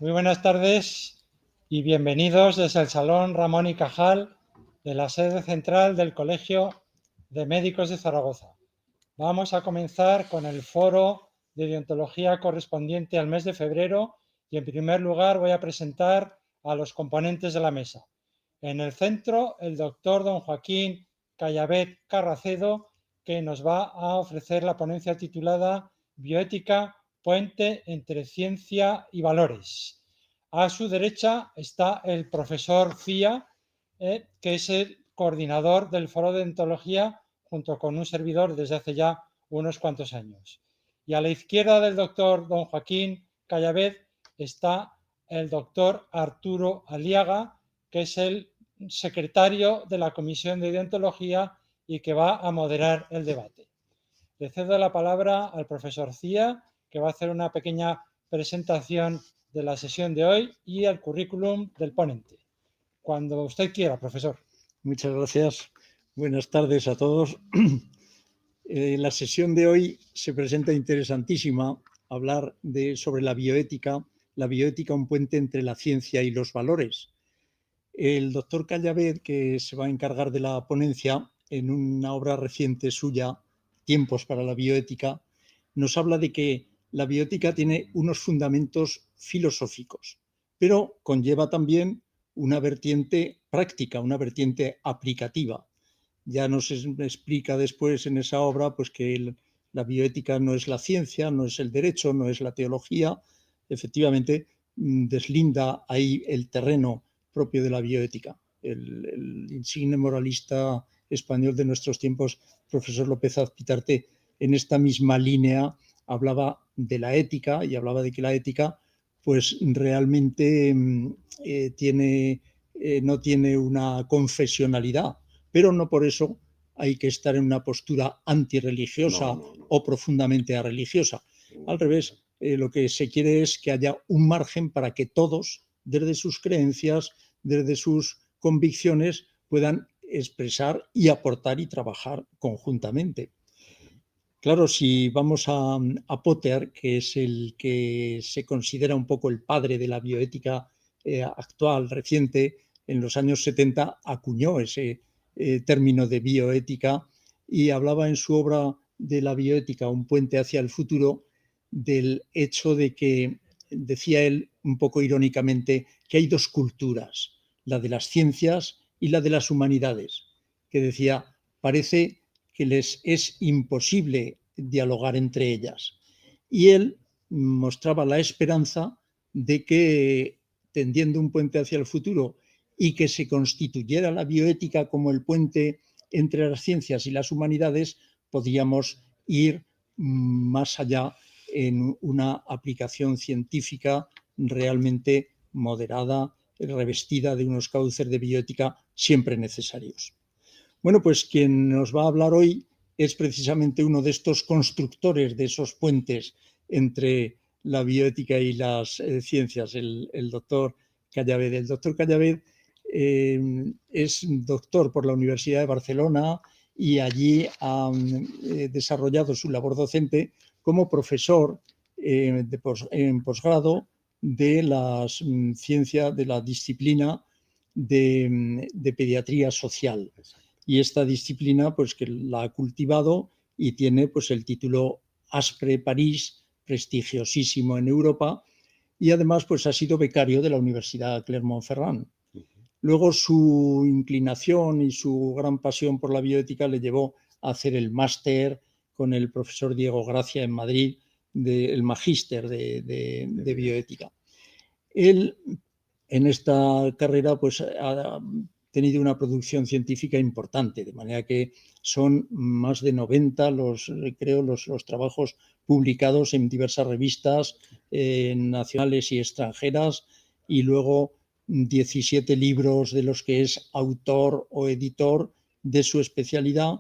Muy buenas tardes y bienvenidos desde el Salón Ramón y Cajal de la sede central del Colegio de Médicos de Zaragoza. Vamos a comenzar con el foro de deontología correspondiente al mes de febrero y en primer lugar voy a presentar a los componentes de la mesa. En el centro, el doctor don Joaquín Callabet Carracedo, que nos va a ofrecer la ponencia titulada Bioética, puente entre ciencia y valores. A su derecha está el profesor Cía, que es el coordinador del foro de deontología junto con un servidor desde hace ya unos cuantos años. Y a la izquierda del doctor don Joaquín Callabet está el doctor Arturo Aliaga, que es el secretario de la Comisión de Deontología y que va a moderar el debate. Le cedo la palabra al profesor Cía, que va a hacer una pequeña presentación de la sesión de hoy y el currículum del ponente. Cuando usted quiera, profesor. Muchas gracias. Buenas tardes a todos. La sesión de hoy se presenta interesantísima, hablar sobre la bioética, un puente entre la ciencia y los valores. El doctor Callabet, que se va a encargar de la ponencia en una obra reciente suya, Tiempos para la bioética, nos habla de que la bioética tiene unos fundamentos filosóficos, pero conlleva también una vertiente práctica, una vertiente aplicativa. Ya nos explica después en esa obra pues que la bioética no es la ciencia, no es el derecho, no es la teología. Efectivamente, deslinda ahí el terreno propio de la bioética. El insigne moralista español de nuestros tiempos, profesor López Azpitarte, en esta misma línea hablaba de la ética y hablaba de que la ética pues realmente no tiene una confesionalidad, pero no por eso hay que estar en una postura antirreligiosa o profundamente religiosa. Al revés, lo que se quiere es que haya un margen para que todos, desde sus creencias, desde sus convicciones, puedan expresar y aportar y trabajar conjuntamente. Claro, si vamos a Potter, que es el que se considera un poco el padre de la bioética actual, reciente, en los años 70 acuñó ese término de bioética y hablaba en su obra de la bioética, Un puente hacia el futuro, del hecho de que, decía él un poco irónicamente, que hay dos culturas, la de las ciencias y la de las humanidades, que decía, parece que les es imposible dialogar entre ellas. Y él mostraba la esperanza de que, tendiendo un puente hacia el futuro y que se constituyera la bioética como el puente entre las ciencias y las humanidades, podíamos ir más allá en una aplicación científica realmente moderada, revestida de unos cauces de bioética siempre necesarios. Bueno, pues quien nos va a hablar hoy es precisamente uno de estos constructores de esos puentes entre la bioética y las ciencias, el doctor Callabet. El doctor Callabet es doctor por la Universidad de Barcelona y allí ha desarrollado su labor docente como profesor en posgrado de la ciencia, de la disciplina de pediatría social. Y esta disciplina pues que la ha cultivado y tiene pues el título Aspre París, prestigiosísimo en Europa, y además pues ha sido becario de la Universidad Clermont-Ferrand. Luego su inclinación y su gran pasión por la bioética le llevó a hacer el máster con el profesor Diego Gracia en Madrid, el magíster de bioética. Él en esta carrera pues ha tenido una producción científica importante, de manera que son más de 90 los trabajos publicados en diversas revistas nacionales y extranjeras, y luego 17 libros de los que es autor o editor de su especialidad,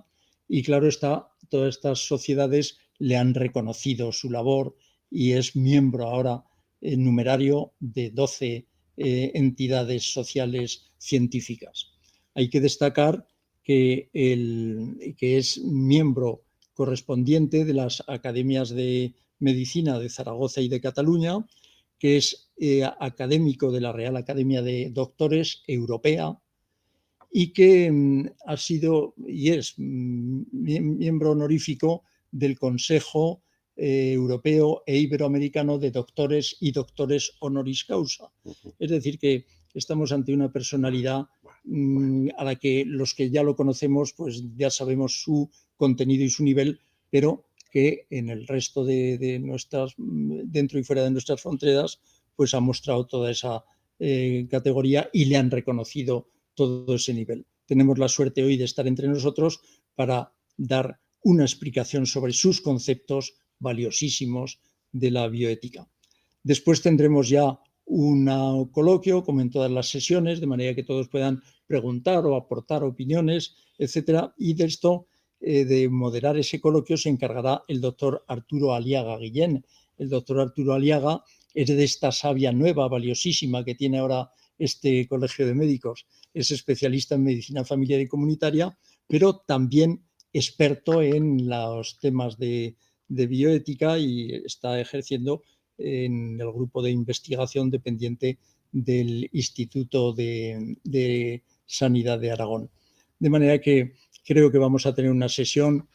y claro está, todas estas sociedades le han reconocido su labor y es miembro ahora numerario de 12 entidades sociales científicas. Hay que destacar que es miembro correspondiente de las academias de medicina de Zaragoza y de Cataluña, que es académico de la Real Academia de Doctores Europea y que ha sido y es miembro honorífico del Consejo Europeo e Iberoamericano de Doctores y Doctores Honoris Causa. Es decir, que estamos ante una personalidad a la que los que ya lo conocemos, pues ya sabemos su contenido y su nivel, pero que en el resto de nuestras, dentro y fuera de nuestras fronteras, pues ha mostrado toda esa categoría y le han reconocido todo ese nivel. Tenemos la suerte hoy de estar entre nosotros para dar una explicación sobre sus conceptos valiosísimos de la bioética. Después tendremos ya un coloquio, como en todas las sesiones, de manera que todos puedan preguntar o aportar opiniones, etcétera. Y de esto, de moderar ese coloquio, se encargará el doctor Arturo Aliaga Guillén. El doctor Arturo Aliaga es de esta savia nueva, valiosísima, que tiene ahora este Colegio de Médicos. Es especialista en medicina familiar y comunitaria, pero también experto en los temas de bioética y está ejerciendo en el grupo de investigación dependiente del Instituto de Sanidad de Aragón. De manera que creo que vamos a tener una sesión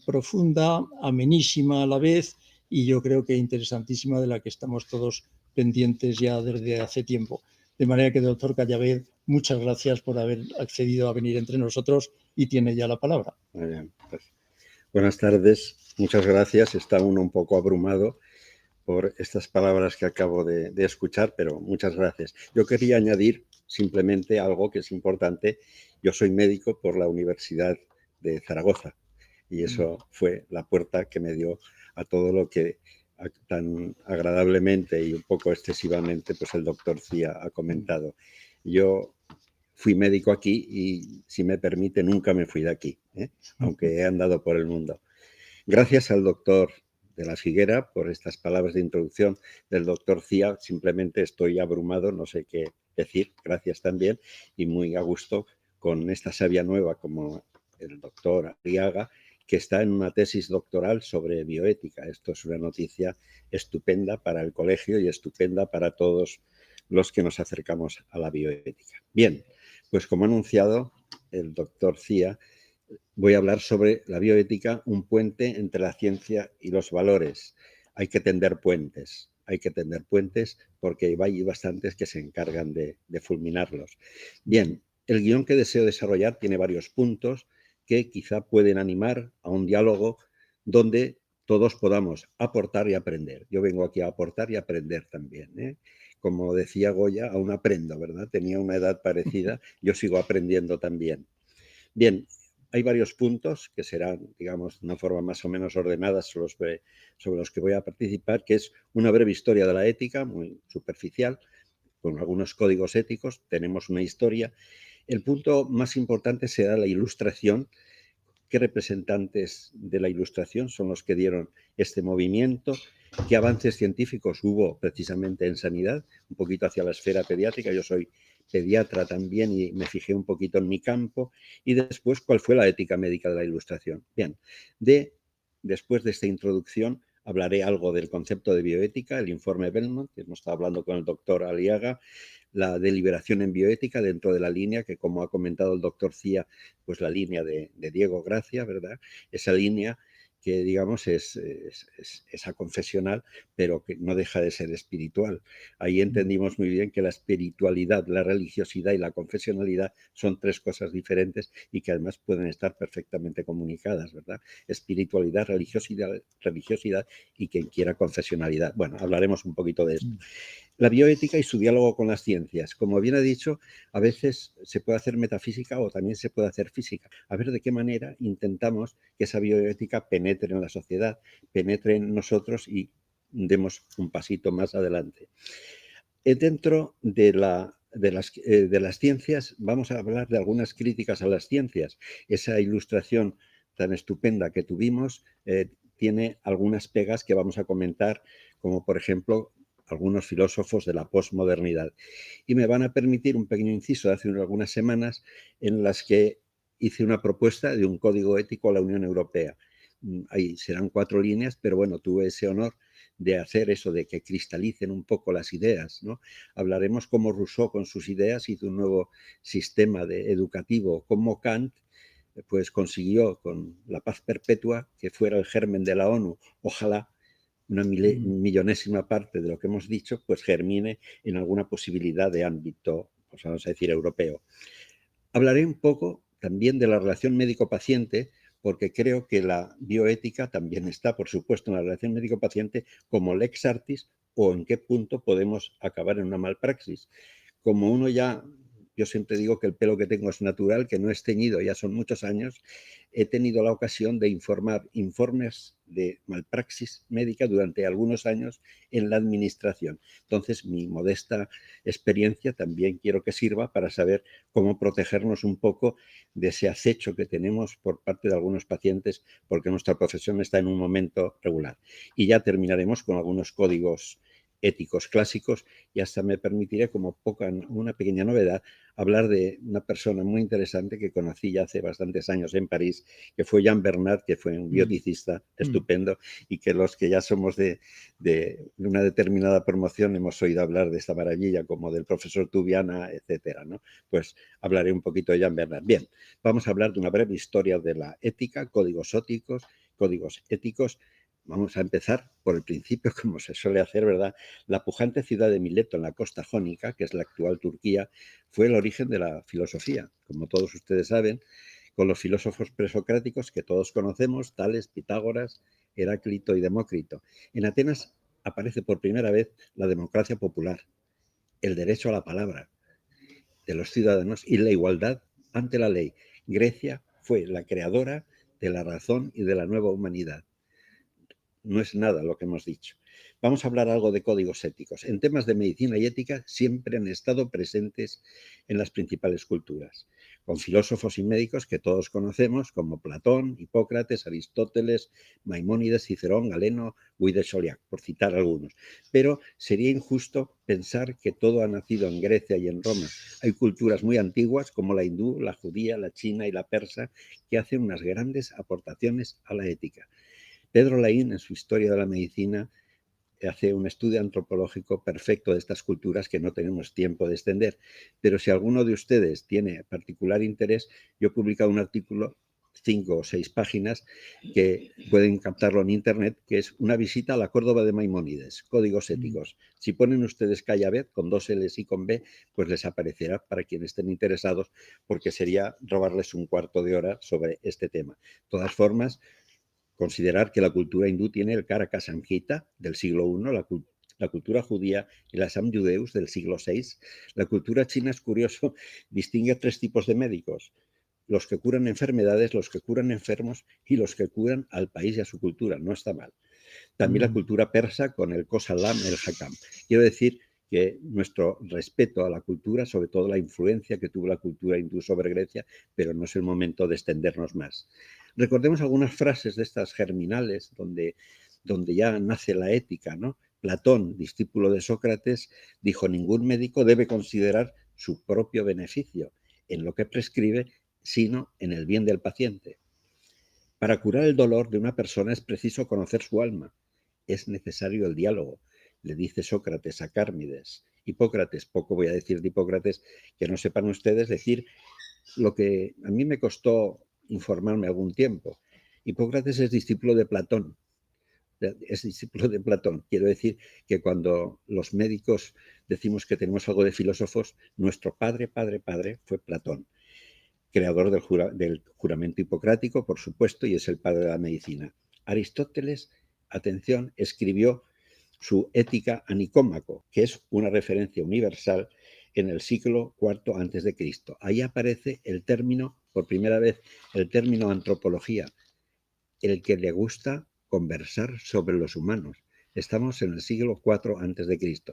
profunda, amenísima a la vez y yo creo que interesantísima, de la que estamos todos pendientes ya desde hace tiempo. De manera que, doctor Callaved, muchas gracias por haber accedido a venir entre nosotros y tiene ya la palabra. Muy bien, pues, buenas tardes, muchas gracias. Está uno un poco abrumado por estas palabras que acabo de escuchar, pero muchas gracias. Yo quería añadir simplemente algo que es importante. Yo soy médico por la Universidad de Zaragoza y eso fue la puerta que me dio a todo lo que tan agradablemente y un poco excesivamente pues el doctor Cía ha comentado. Yo fui médico aquí y, si me permite, nunca me fui de aquí, aunque he andado por el mundo. Gracias al doctor de la Figuera por estas palabras de introducción del doctor Cía. Simplemente estoy abrumado, no sé qué decir. Gracias también y muy a gusto con esta savia nueva como el doctor Aliaga, que está en una tesis doctoral sobre bioética. Esto es una noticia estupenda para el colegio y estupenda para todos los que nos acercamos a la bioética. Bien, pues como ha anunciado el doctor Cía, voy a hablar sobre la bioética, un puente entre la ciencia y los valores. Hay que tender puentes porque hay bastantes que se encargan de fulminarlos. Bien, el guión que deseo desarrollar tiene varios puntos que quizá pueden animar a un diálogo donde todos podamos aportar y aprender. Yo vengo aquí a aportar y aprender también, ¿eh? Como decía Goya, aún aprendo, ¿verdad? Tenía una edad parecida, yo sigo aprendiendo también. Bien, hay varios puntos que serán, digamos, de una forma más o menos ordenada sobre los que voy a participar, que es una breve historia de la ética, muy superficial, con algunos códigos éticos, tenemos una historia. El punto más importante será la ilustración. ¿Qué representantes de la Ilustración son los que dieron este movimiento? ¿Qué avances científicos hubo precisamente en sanidad? Un poquito hacia la esfera pediátrica. Yo soy pediatra también y me fijé un poquito en mi campo. Y después, ¿cuál fue la ética médica de la Ilustración? Bien, después de esta introducción hablaré algo del concepto de bioética, el informe Belmont, que hemos estado hablando con el doctor Aliaga, la deliberación en bioética dentro de la línea que, como ha comentado el doctor Cía, pues la línea de Diego Gracia, ¿verdad? Esa línea que, digamos, es aconfesional, pero que no deja de ser espiritual. Ahí entendimos muy bien que la espiritualidad, la religiosidad y la confesionalidad son tres cosas diferentes y que además pueden estar perfectamente comunicadas, ¿verdad? Espiritualidad, religiosidad y quien quiera confesionalidad. Bueno, hablaremos un poquito de esto. La bioética y su diálogo con las ciencias. Como bien ha dicho, a veces se puede hacer metafísica o también se puede hacer física. A ver de qué manera intentamos que esa bioética penetre en la sociedad, penetre en nosotros y demos un pasito más adelante. Dentro de las ciencias vamos a hablar de algunas críticas a las ciencias. Esa ilustración tan estupenda que tuvimos tiene algunas pegas que vamos a comentar, como por ejemplo algunos filósofos de la posmodernidad. Y me van a permitir un pequeño inciso de hace algunas semanas en las que hice una propuesta de un código ético a la Unión Europea. Ahí serán 4 líneas, pero bueno, tuve ese honor de hacer eso, de que cristalicen un poco las ideas, ¿no? Hablaremos cómo Rousseau con sus ideas hizo un nuevo sistema educativo, cómo Kant pues consiguió con la paz perpetua que fuera el germen de la ONU. Ojalá una millonésima parte de lo que hemos dicho pues germine en alguna posibilidad de ámbito, pues vamos a decir, europeo. Hablaré un poco también de la relación médico-paciente, porque creo que la bioética también está, por supuesto, en la relación médico-paciente como lex artis, o en qué punto podemos acabar en una malpraxis. Como uno ya, yo siempre digo que el pelo que tengo es natural, que no es teñido, ya son muchos años, he tenido la ocasión de informar informes de malpraxis médica durante algunos años en la administración. Entonces, mi modesta experiencia también quiero que sirva para saber cómo protegernos un poco de ese acecho que tenemos por parte de algunos pacientes, porque nuestra profesión está en un momento regular. Y ya terminaremos con algunos códigos éticos clásicos y hasta me permitiré, como una pequeña novedad, hablar de una persona muy interesante que conocí ya hace bastantes años en París, que fue Jean Bernard, que fue un bioticista estupendo y que los que ya somos de una determinada promoción hemos oído hablar de esta maravilla, como del profesor Tubiana, etcétera, ¿no? Pues hablaré un poquito de Jean Bernard. Bien, vamos a hablar de una breve historia de la ética, códigos éticos. Vamos a empezar por el principio, como se suele hacer, ¿verdad? La pujante ciudad de Mileto, en la costa jónica, que es la actual Turquía, fue el origen de la filosofía. Como todos ustedes saben, con los filósofos presocráticos que todos conocemos, Tales, Pitágoras, Heráclito y Demócrito. En Atenas aparece por primera vez la democracia popular, el derecho a la palabra de los ciudadanos y la igualdad ante la ley. Grecia fue la creadora de la razón y de la nueva humanidad. No es nada lo que hemos dicho. Vamos a hablar algo de códigos éticos. En temas de medicina y ética siempre han estado presentes en las principales culturas, con filósofos y médicos que todos conocemos, como Platón, Hipócrates, Aristóteles, Maimónides, Cicerón, Galeno, Guy de Chauliac, por citar algunos. Pero sería injusto pensar que todo ha nacido en Grecia y en Roma. Hay culturas muy antiguas, como la hindú, la judía, la china y la persa, que hacen unas grandes aportaciones a la ética. Pedro Laín, en su Historia de la Medicina, hace un estudio antropológico perfecto de estas culturas que no tenemos tiempo de extender. Pero si alguno de ustedes tiene particular interés, yo he publicado un artículo, 5 o 6 páginas, que pueden captarlo en internet, que es una visita a la Córdoba de Maimónides, códigos éticos. Si ponen ustedes Callaved, con 2 L's y con B, pues les aparecerá para quienes estén interesados, porque sería robarles un cuarto de hora sobre este tema. De todas formas, considerar que la cultura hindú tiene el Karaka Samhita del siglo I, la cultura judía y la Sam Judeus del siglo VI. La cultura china, es curioso, distingue 3 tipos de médicos: los que curan enfermedades, los que curan enfermos y los que curan al país y a su cultura. No está mal. También la cultura persa con el Kosalam, el Hakam. Quiero decir que nuestro respeto a la cultura, sobre todo la influencia que tuvo la cultura hindú sobre Grecia, pero no es el momento de extendernos más. Recordemos algunas frases de estas germinales donde ya nace la ética, ¿no? Platón, discípulo de Sócrates, dijo: ningún médico debe considerar su propio beneficio en lo que prescribe, sino en el bien del paciente. Para curar el dolor de una persona es preciso conocer su alma. Es necesario el diálogo, le dice Sócrates a Cármides. Hipócrates, poco voy a decir de Hipócrates que no sepan ustedes, decir lo que a mí me costó informarme algún tiempo. Hipócrates es discípulo de Platón. Quiero decir que cuando los médicos decimos que tenemos algo de filósofos, nuestro padre fue Platón, creador del juramento hipocrático, por supuesto, y es el padre de la medicina. Aristóteles, atención, escribió su Ética a Nicómaco, que es una referencia universal en el siglo IV a.C. Ahí aparece el término, por primera vez, el término antropología, el que le gusta conversar sobre los humanos. Estamos en el siglo IV a.C.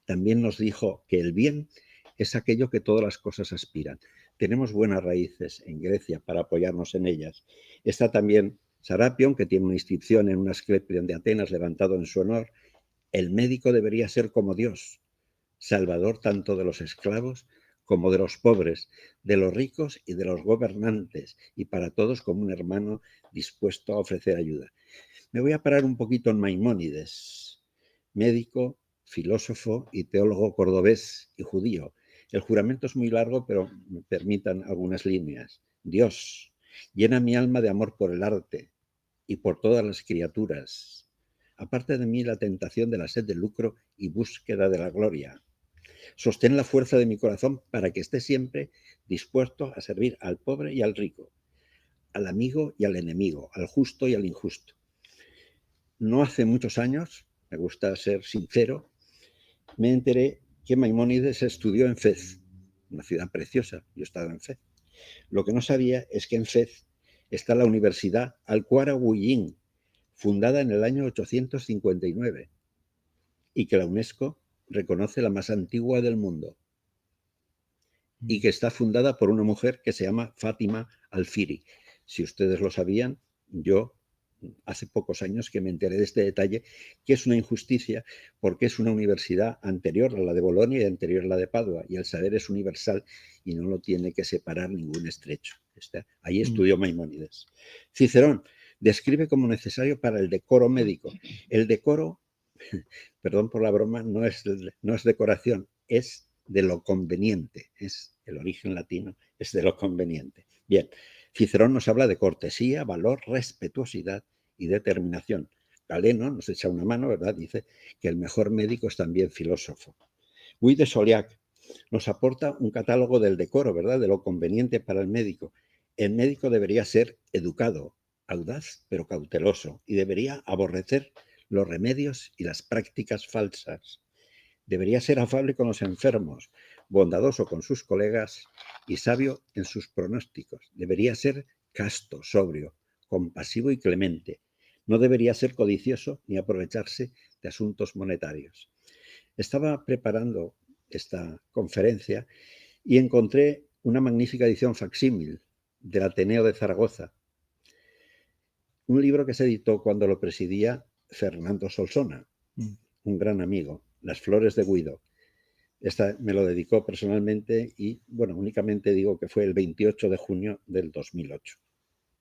También nos dijo que el bien es aquello que todas las cosas aspiran. Tenemos buenas raíces en Grecia para apoyarnos en ellas. Está también Sarapion, que tiene una inscripción en un Asclepion de Atenas levantado en su honor. El médico debería ser como Dios, salvador tanto de los esclavos como de los pobres, de los ricos y de los gobernantes, y para todos como un hermano dispuesto a ofrecer ayuda. Me voy a parar un poquito en Maimónides. médico, filósofo y teólogo cordobés y judío. El juramento es muy largo, pero me permitan algunas líneas. Dios, llena mi alma de amor por el arte y por todas las criaturas. Aparte de mí la tentación de la sed de lucro y búsqueda de la gloria. Sostén la fuerza de mi corazón para que esté siempre dispuesto a servir al pobre y al rico, al amigo y al enemigo, al justo y al injusto. No hace muchos años, me gusta ser sincero, me enteré que Maimónides estudió en Fez, una ciudad preciosa. Yo he estado en Fez. Lo que no sabía es que en Fez está la Universidad Al-Qarawiyyin, fundada en el año 859, y que la UNESCO reconoce la más antigua del mundo, y que está fundada por una mujer que se llama Fátima Al-Firi. Si ustedes lo sabían, yo hace pocos años que me enteré de este detalle, que es una injusticia porque es una universidad anterior a la de Bolonia y anterior a la de Padua, y el saber es universal y no lo tiene que separar ningún estrecho. Ahí estudió Maimónides. Cicerón describe como necesario para el decoro médico. El decoro, perdón por la broma, no es decoración, es de lo conveniente, es el origen latino, es de lo conveniente. Bien, Cicerón nos habla de cortesía, valor, respetuosidad y determinación. Galeno nos echa una mano, ¿verdad? Dice que el mejor médico es también filósofo. Guy de Soliac nos aporta un catálogo del decoro, ¿verdad? De lo conveniente para el médico. El médico debería ser educado, audaz, pero cauteloso, y debería aborrecer los remedios y las prácticas falsas. Debería ser afable con los enfermos, bondadoso con sus colegas y sabio en sus pronósticos. Debería ser casto, sobrio, compasivo y clemente. No debería ser codicioso ni aprovecharse de asuntos monetarios. Estaba preparando esta conferencia y encontré una magnífica edición facsímil del Ateneo de Zaragoza. Un libro que se editó cuando lo presidía Fernando Solsona, un gran amigo, Las Flores de Guido. Esta me lo dedicó personalmente y, bueno, únicamente digo que fue el 28 de junio del 2008.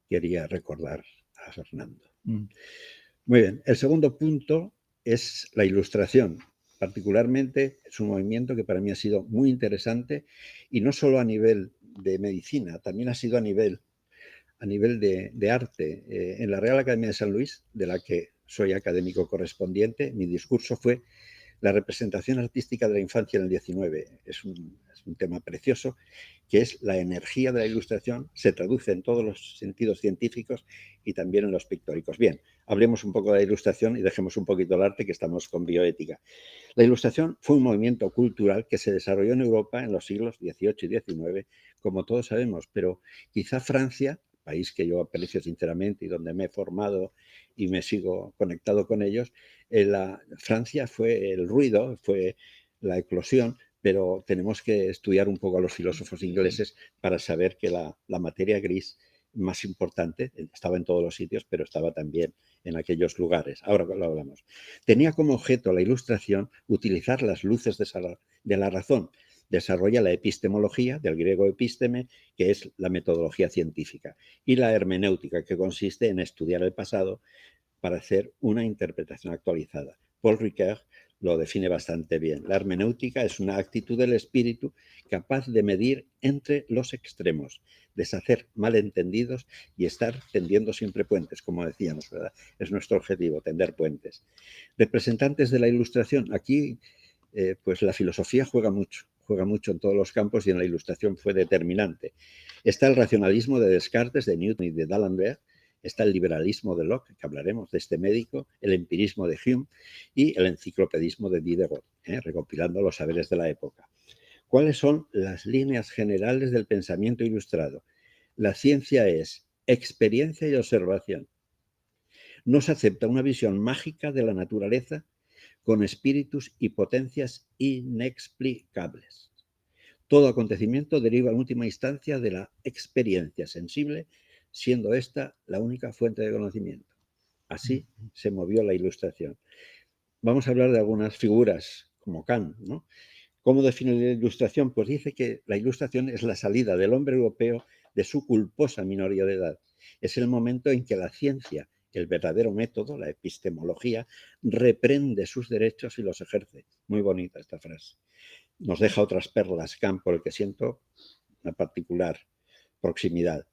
Quería recordar a Fernando. Muy bien, el segundo punto es la ilustración. Particularmente es un movimiento que para mí ha sido muy interesante y no solo a nivel de medicina, también ha sido a nivel de arte. En la Real Academia de San Luis, de la que soy académico correspondiente, mi discurso fue la representación artística de la infancia en el 19. Es un tema precioso, que es la energía de la ilustración, se traduce en todos los sentidos científicos y también en los pictóricos. Bien, hablemos un poco de la ilustración y dejemos un poquito el arte, que estamos con bioética. La ilustración fue un movimiento cultural que se desarrolló en Europa en los siglos XVIII y XIX, como todos sabemos, pero quizá Francia, país que yo aprecio sinceramente y donde me he formado y me sigo conectado con ellos, Francia fue el ruido, fue la eclosión, pero tenemos que estudiar un poco a los filósofos ingleses para saber que la materia gris más importante estaba en todos los sitios, pero estaba también en aquellos lugares. Ahora lo hablamos. Tenía como objeto la ilustración utilizar las luces de la razón. Desarrolla la epistemología, del griego episteme, que es la metodología científica, y la hermenéutica, que consiste en estudiar el pasado para hacer una interpretación actualizada. Paul Ricoeur lo define bastante bien. La hermenéutica es una actitud del espíritu capaz de medir entre los extremos, deshacer malentendidos y estar tendiendo siempre puentes, como decíamos, ¿verdad? Es nuestro objetivo, tender puentes. Representantes de la ilustración. Aquí, pues la filosofía juega mucho en todos los campos y en la ilustración fue determinante. Está el racionalismo de Descartes, de Newton y de D'Alembert. Está el liberalismo de Locke, que hablaremos de este médico, el empirismo de Hume y el enciclopedismo de Diderot, recopilando los saberes de la época. ¿Cuáles son las líneas generales del pensamiento ilustrado? La ciencia es experiencia y observación. No se acepta una visión mágica de la naturaleza con espíritus y potencias inexplicables. Todo acontecimiento deriva en última instancia de la experiencia sensible, siendo esta la única fuente de conocimiento. Así se movió la ilustración. Vamos a hablar de algunas figuras, como Kant, ¿no? ¿Cómo define la ilustración? Pues dice que la ilustración es la salida del hombre europeo de su culposa minoría de edad. Es el momento en que la ciencia El verdadero método, la epistemología, reprende sus derechos y los ejerce. Muy bonita esta frase. Nos deja otras perlas, Kant, por el que siento una particular proximidad.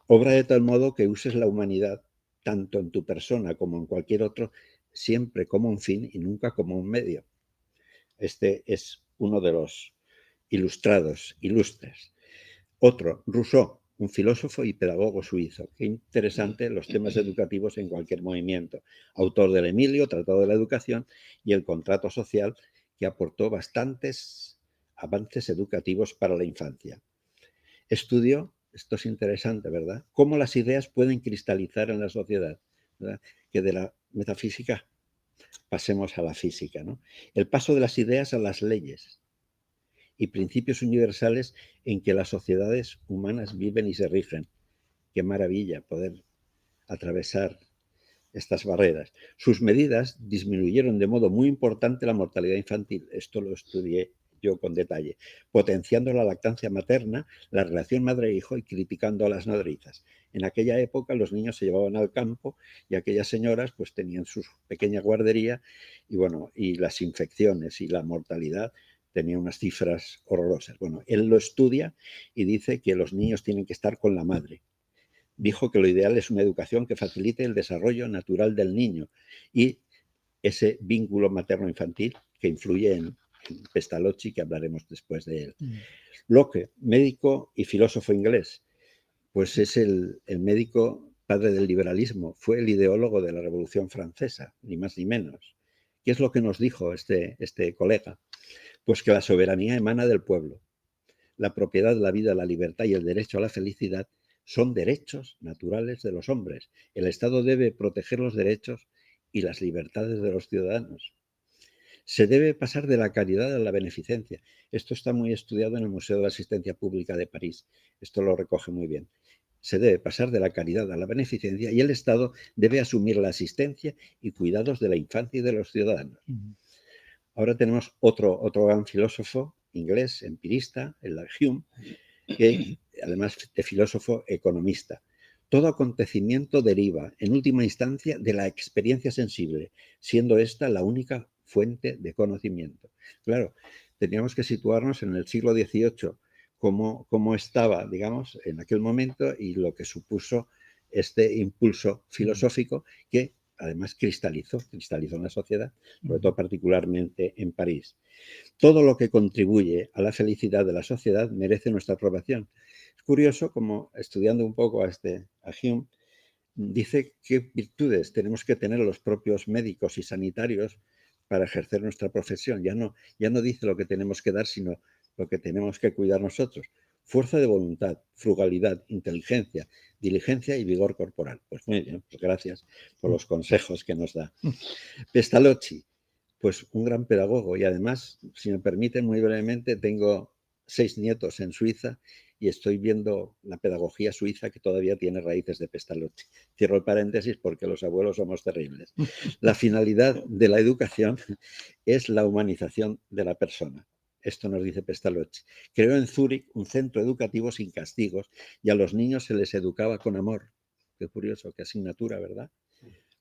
Obra de tal modo que uses la humanidad, tanto en tu persona como en cualquier otro, siempre como un fin y nunca como un medio. Este es uno de los ilustres. Otro, Rousseau, un filósofo y pedagogo suizo. Qué interesante los temas educativos en cualquier movimiento. Autor del Emilio, Tratado de la Educación y el Contrato Social, que aportó bastantes avances educativos para la infancia. Estudió, esto es interesante, ¿verdad?, cómo las ideas pueden cristalizar en la sociedad, ¿verdad? Que de la metafísica pasemos a la física, ¿no? El paso de las ideas a las leyes y principios universales en que las sociedades humanas viven y se rigen. Qué maravilla poder atravesar estas barreras. Sus medidas disminuyeron de modo muy importante la mortalidad infantil. Esto lo estudié yo con detalle, potenciando la lactancia materna, la relación madre-hijo y criticando a las nodrizas. En aquella época los niños se llevaban al campo y aquellas señoras pues tenían su pequeña guardería y bueno, y las infecciones y la mortalidad tenía unas cifras horrorosas. Bueno, él lo estudia y dice que los niños tienen que estar con la madre. Dijo que lo ideal es una educación que facilite el desarrollo natural del niño y ese vínculo materno-infantil que influye en Pestalozzi, que hablaremos después de él. Locke, médico y filósofo inglés, pues es el médico padre del liberalismo, fue el ideólogo de la Revolución Francesa, ni más ni menos. ¿Qué es lo que nos dijo este colega? Pues que la soberanía emana del pueblo. La propiedad, la vida, la libertad y el derecho a la felicidad son derechos naturales de los hombres. El Estado debe proteger los derechos y las libertades de los ciudadanos. Se debe pasar de la caridad a la beneficencia. Esto está muy estudiado en el Museo de la Asistencia Pública de París. Esto lo recoge muy bien. Se debe pasar de la caridad a la beneficencia y el Estado debe asumir la asistencia y cuidados de la infancia y de los ciudadanos. Ahora tenemos otro gran filósofo inglés, empirista, el Hume, que además de filósofo, economista. Todo acontecimiento deriva, en última instancia, de la experiencia sensible, siendo esta la única fuente de conocimiento. Claro, teníamos que situarnos en el siglo XVIII, cómo estaba, digamos, en aquel momento y lo que supuso este impulso filosófico que además cristalizó en la sociedad, sobre todo particularmente en París. Todo lo que contribuye a la felicidad de la sociedad merece nuestra aprobación. Es curioso como, estudiando un poco a Hume, dice qué virtudes tenemos que tener los propios médicos y sanitarios para ejercer nuestra profesión. Ya no dice lo que tenemos que dar, sino lo que tenemos que cuidar nosotros. Fuerza de voluntad, frugalidad, inteligencia, diligencia y vigor corporal. Pues muy bien, pues gracias por los consejos que nos da. Pestalozzi, pues un gran pedagogo y además, si me permiten muy brevemente, tengo 6 nietos en Suiza y estoy viendo la pedagogía suiza que todavía tiene raíces de Pestalozzi. Cierro el paréntesis porque los abuelos somos terribles. La finalidad de la educación es la humanización de la persona. Esto nos dice Pestalozzi. Creó en Zúrich un centro educativo sin castigos y a los niños se les educaba con amor. Qué curioso, qué asignatura, ¿verdad?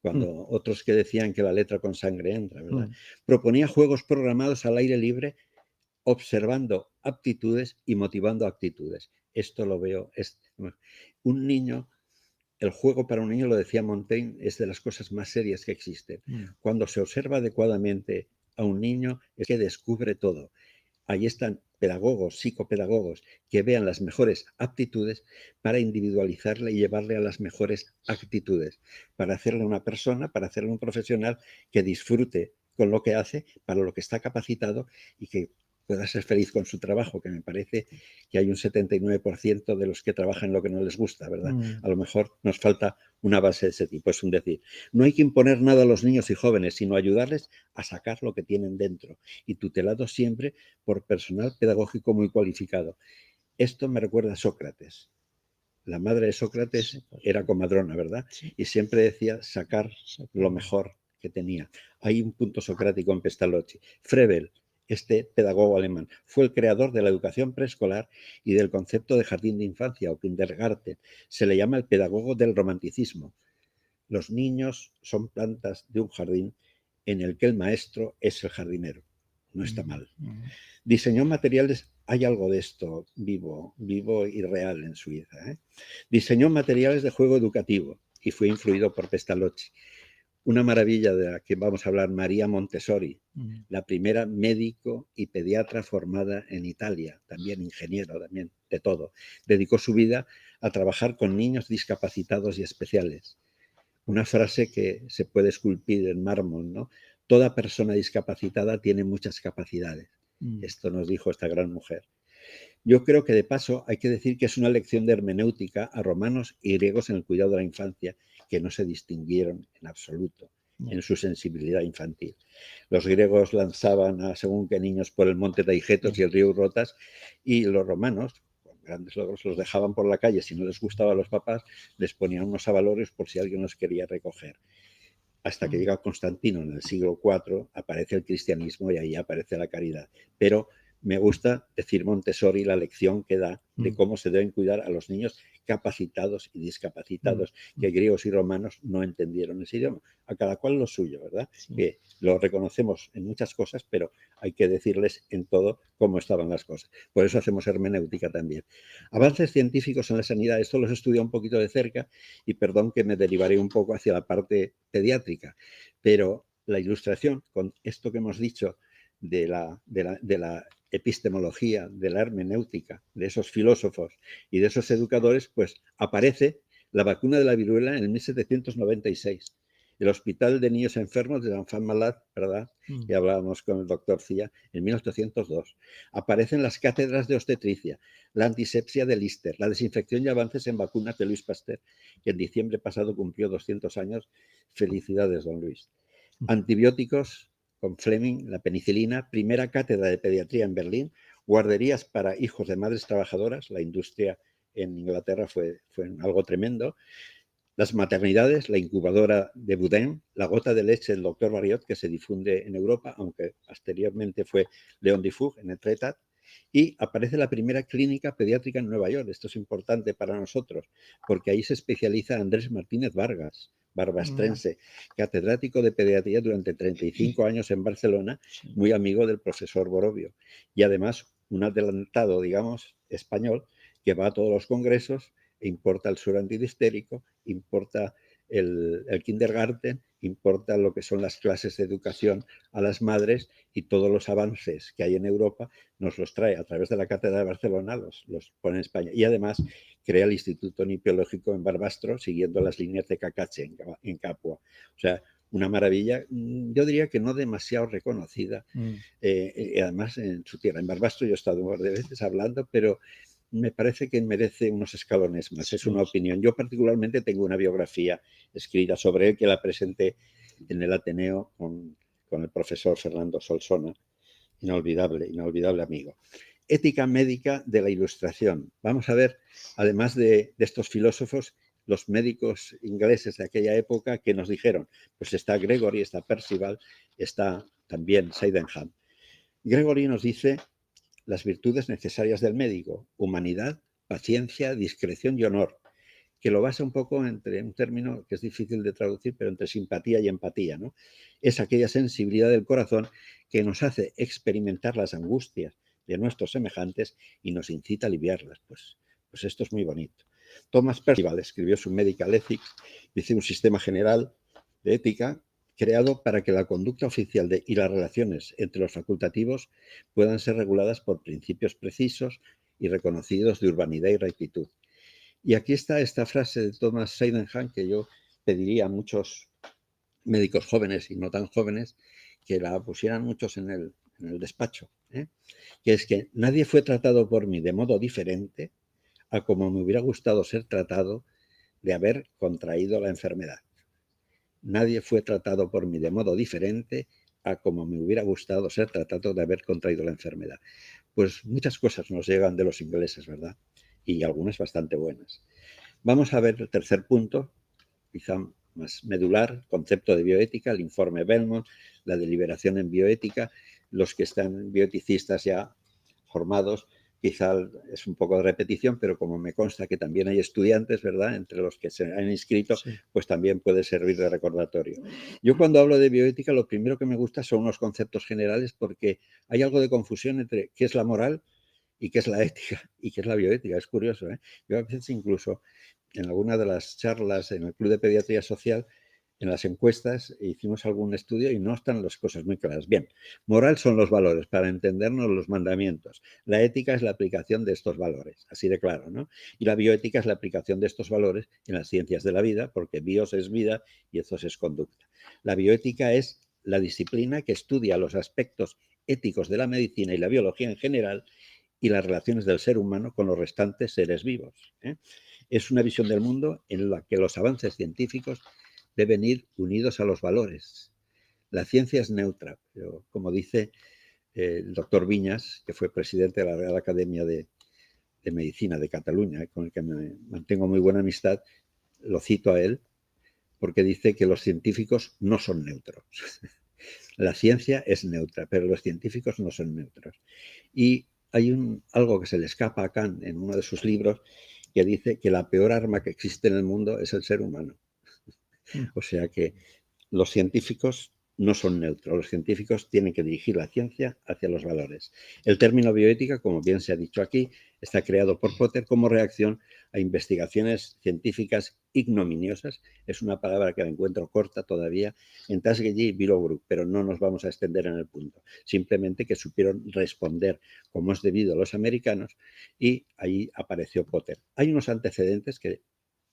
Cuando otros que decían que la letra con sangre entra, ¿verdad? Proponía juegos programados al aire libre, observando aptitudes y motivando actitudes. Esto lo veo. Un niño, el juego para un niño, lo decía Montaigne, es de las cosas más serias que existen. Cuando se observa adecuadamente a un niño, es que descubre todo. Ahí están pedagogos, psicopedagogos, que vean las mejores aptitudes para individualizarle y llevarle a las mejores actitudes, para hacerle una persona, para hacerle un profesional que disfrute con lo que hace, para lo que está capacitado y que pueda ser feliz con su trabajo, que me parece que hay un 79% de los que trabajan en lo que no les gusta, ¿verdad? A lo mejor nos falta una base de ese tipo, es un decir. No hay que imponer nada a los niños y jóvenes, sino ayudarles a sacar lo que tienen dentro y tutelados siempre por personal pedagógico muy cualificado. Esto me recuerda a Sócrates. La madre de Sócrates era comadrona, ¿verdad? Y siempre decía sacar lo mejor que tenía. Hay un punto socrático en Pestalozzi. Froebel, este pedagogo alemán, fue el creador de la educación preescolar y del concepto de jardín de infancia o kindergarten. Se le llama el pedagogo del romanticismo. los niños son plantas de un jardín en el que el maestro es el jardinero. No está mal. Diseñó materiales, hay algo de esto vivo y real en Suiza, ¿eh? Diseñó materiales de juego educativo y fue influido por Pestalozzi. Una maravilla de la que vamos a hablar, María Montessori, la primera médico y pediatra formada en Italia, también ingeniero, también de todo. Dedicó su vida a trabajar con niños discapacitados y especiales. Una frase que se puede esculpir en mármol, ¿no? Toda persona discapacitada tiene muchas capacidades. Esto nos dijo esta gran mujer. Yo creo que de paso hay que decir que es una lección de hermenéutica a romanos y griegos en el cuidado de la infancia que no se distinguieron en absoluto en su sensibilidad infantil. Los griegos lanzaban a según qué niños por el monte Taigetos y el río Rotas, y los romanos, con grandes logros, los dejaban por la calle. Si no les gustaba a los papás, les ponían unos avalorios por si alguien los quería recoger. Hasta que llega Constantino en el siglo IV, aparece el cristianismo y ahí aparece la caridad. Pero me gusta decir Montessori la lección que da de cómo se deben cuidar a los niños capacitados y discapacitados, que griegos y romanos no entendieron ese idioma. A cada cual lo suyo, ¿verdad? Sí. Que lo reconocemos en muchas cosas, pero hay que decirles en todo cómo estaban las cosas. Por eso hacemos hermenéutica también. Avances científicos en la sanidad, esto los he estudiado un poquito de cerca y perdón que me derivaré un poco hacia la parte pediátrica, pero la ilustración con esto que hemos dicho de la epistemología, de la hermenéutica, de esos filósofos y de esos educadores, pues aparece la vacuna de la viruela en el 1796. El Hospital de Niños Enfermos de Enfants Malades, ¿verdad? Que hablábamos con el doctor Cía, en 1802. Aparecen las cátedras de obstetricia, la antisepsia de Lister, la desinfección y avances en vacunas de Luis Pasteur, que en diciembre pasado cumplió 200 años. Felicidades, don Luis. Antibióticos con Fleming, la penicilina, primera cátedra de pediatría en Berlín, guarderías para hijos de madres trabajadoras, la industria en Inglaterra fue algo tremendo, las maternidades, la incubadora de Boudin, la gota de leche del doctor Barriot, que se difunde en Europa, aunque posteriormente fue León Dufour en Etretat, y aparece la primera clínica pediátrica en Nueva York. Esto es importante para nosotros, porque ahí se especializa Andrés Martínez Vargas, barbastrense, catedrático de pediatría durante 35 años en Barcelona, muy amigo del profesor Borovio. Y además un adelantado, digamos, español, que va a todos los congresos, e importa el suero antidistérico, importa el kindergarten, importa lo que son las clases de educación a las madres, y todos los avances que hay en Europa nos los trae a través de la Cátedra de Barcelona, los pone en España. Y además crea el Instituto Nipiológico en Barbastro, siguiendo las líneas de Cacache en Capua. O sea, una maravilla, yo diría que no demasiado reconocida, además en su tierra. En Barbastro yo he estado un par de veces hablando, pero me parece que merece unos escalones más. Es una opinión. Yo particularmente tengo una biografía escrita sobre él que la presenté en el Ateneo con el profesor Fernando Solsona. Inolvidable amigo. Ética médica de la Ilustración. Vamos a ver, además de estos filósofos, los médicos ingleses de aquella época que nos dijeron, pues está Gregory, está Percival, está también Sydenham. Gregory nos dice las virtudes necesarias del médico: humanidad, paciencia, discreción y honor, que lo basa un poco entre un término que es difícil de traducir, pero entre simpatía y empatía, ¿no? Es aquella sensibilidad del corazón que nos hace experimentar las angustias de nuestros semejantes y nos incita a aliviarlas. Pues esto es muy bonito. Thomas Percival escribió su Medical Ethics, dice un sistema general de ética creado para que la conducta oficial y las relaciones entre los facultativos puedan ser reguladas por principios precisos y reconocidos de urbanidad y rectitud. Y aquí está esta frase de Thomas Sydenham que yo pediría a muchos médicos jóvenes y no tan jóvenes que la pusieran muchos en el despacho, que es que nadie fue tratado por mí de modo diferente a como me hubiera gustado ser tratado de haber contraído la enfermedad. Nadie fue tratado por mí de modo diferente a como me hubiera gustado ser tratado de haber contraído la enfermedad. Pues muchas cosas nos llegan de los ingleses, ¿verdad? Y algunas bastante buenas. Vamos a ver el tercer punto, quizá más medular, concepto de bioética, el informe Belmont, la deliberación en bioética. Los que están bioeticistas ya formados, quizá es un poco de repetición, pero como me consta que también hay estudiantes, ¿verdad?, entre los que se han inscrito, Sí. pues también puede servir de recordatorio. Yo cuando hablo de bioética, lo primero que me gusta son unos conceptos generales, porque hay algo de confusión entre qué es la moral y qué es la ética y qué es la bioética. Es curioso, ¿eh? Yo a veces incluso en alguna de las charlas en el Club de Pediatría Social, en las encuestas, hicimos algún estudio y no están las cosas muy claras. Bien, moral son los valores, para entendernos los mandamientos. La ética es la aplicación de estos valores, así de claro, ¿no? Y la bioética es la aplicación de estos valores en las ciencias de la vida, porque bios es vida y ethos es conducta. La bioética es la disciplina que estudia los aspectos éticos de la medicina y la biología en general y las relaciones del ser humano con los restantes seres vivos, ¿eh? Es una visión del mundo en la que los avances científicos deben ir unidos a los valores. La ciencia es neutra, pero como dice el doctor Viñas, que fue presidente de la Real Academia de Medicina de Cataluña, con el que me mantengo muy buena amistad, lo cito a él, porque dice que los científicos no son neutros. La ciencia es neutra, pero los científicos no son neutros. Y hay algo que se le escapa a Kant en uno de sus libros, que dice que la peor arma que existe en el mundo es el ser humano. O sea que los científicos no son neutros, los científicos tienen que dirigir la ciencia hacia los valores. El término bioética, como bien se ha dicho aquí, está creado por Potter como reacción a investigaciones científicas ignominiosas. Es una palabra que la encuentro corta todavía en Tuskegee y Willowbrook, pero no nos vamos a extender en el punto. Simplemente que supieron responder como es debido a los americanos y ahí apareció Potter. Hay unos antecedentes que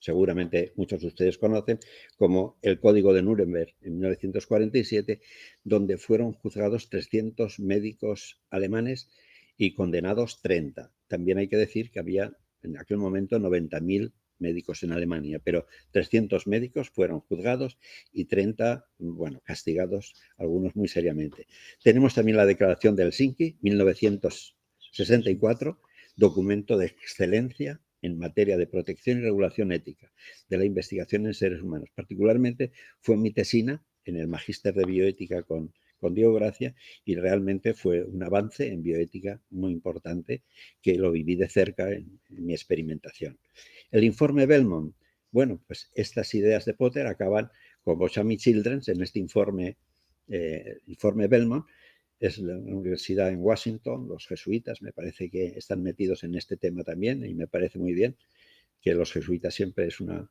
seguramente muchos de ustedes conocen, como el Código de Nuremberg en 1947, donde fueron juzgados 300 médicos alemanes y condenados 30. También hay que decir que había en aquel momento 90.000 médicos en Alemania, pero 300 médicos fueron juzgados y 30, bueno, castigados, algunos muy seriamente. Tenemos también la Declaración de Helsinki, 1964, documento de excelencia en materia de protección y regulación ética de la investigación en seres humanos. Particularmente fue mi tesina en el Magíster de Bioética con Diego Gracia y realmente fue un avance en bioética muy importante que lo viví de cerca en mi experimentación. El informe Belmont, bueno, pues estas ideas de Potter acaban con Boscham y Childrens en este informe Belmont. Es la universidad en Washington, los jesuitas me parece que están metidos en este tema también y me parece muy bien que los jesuitas siempre es una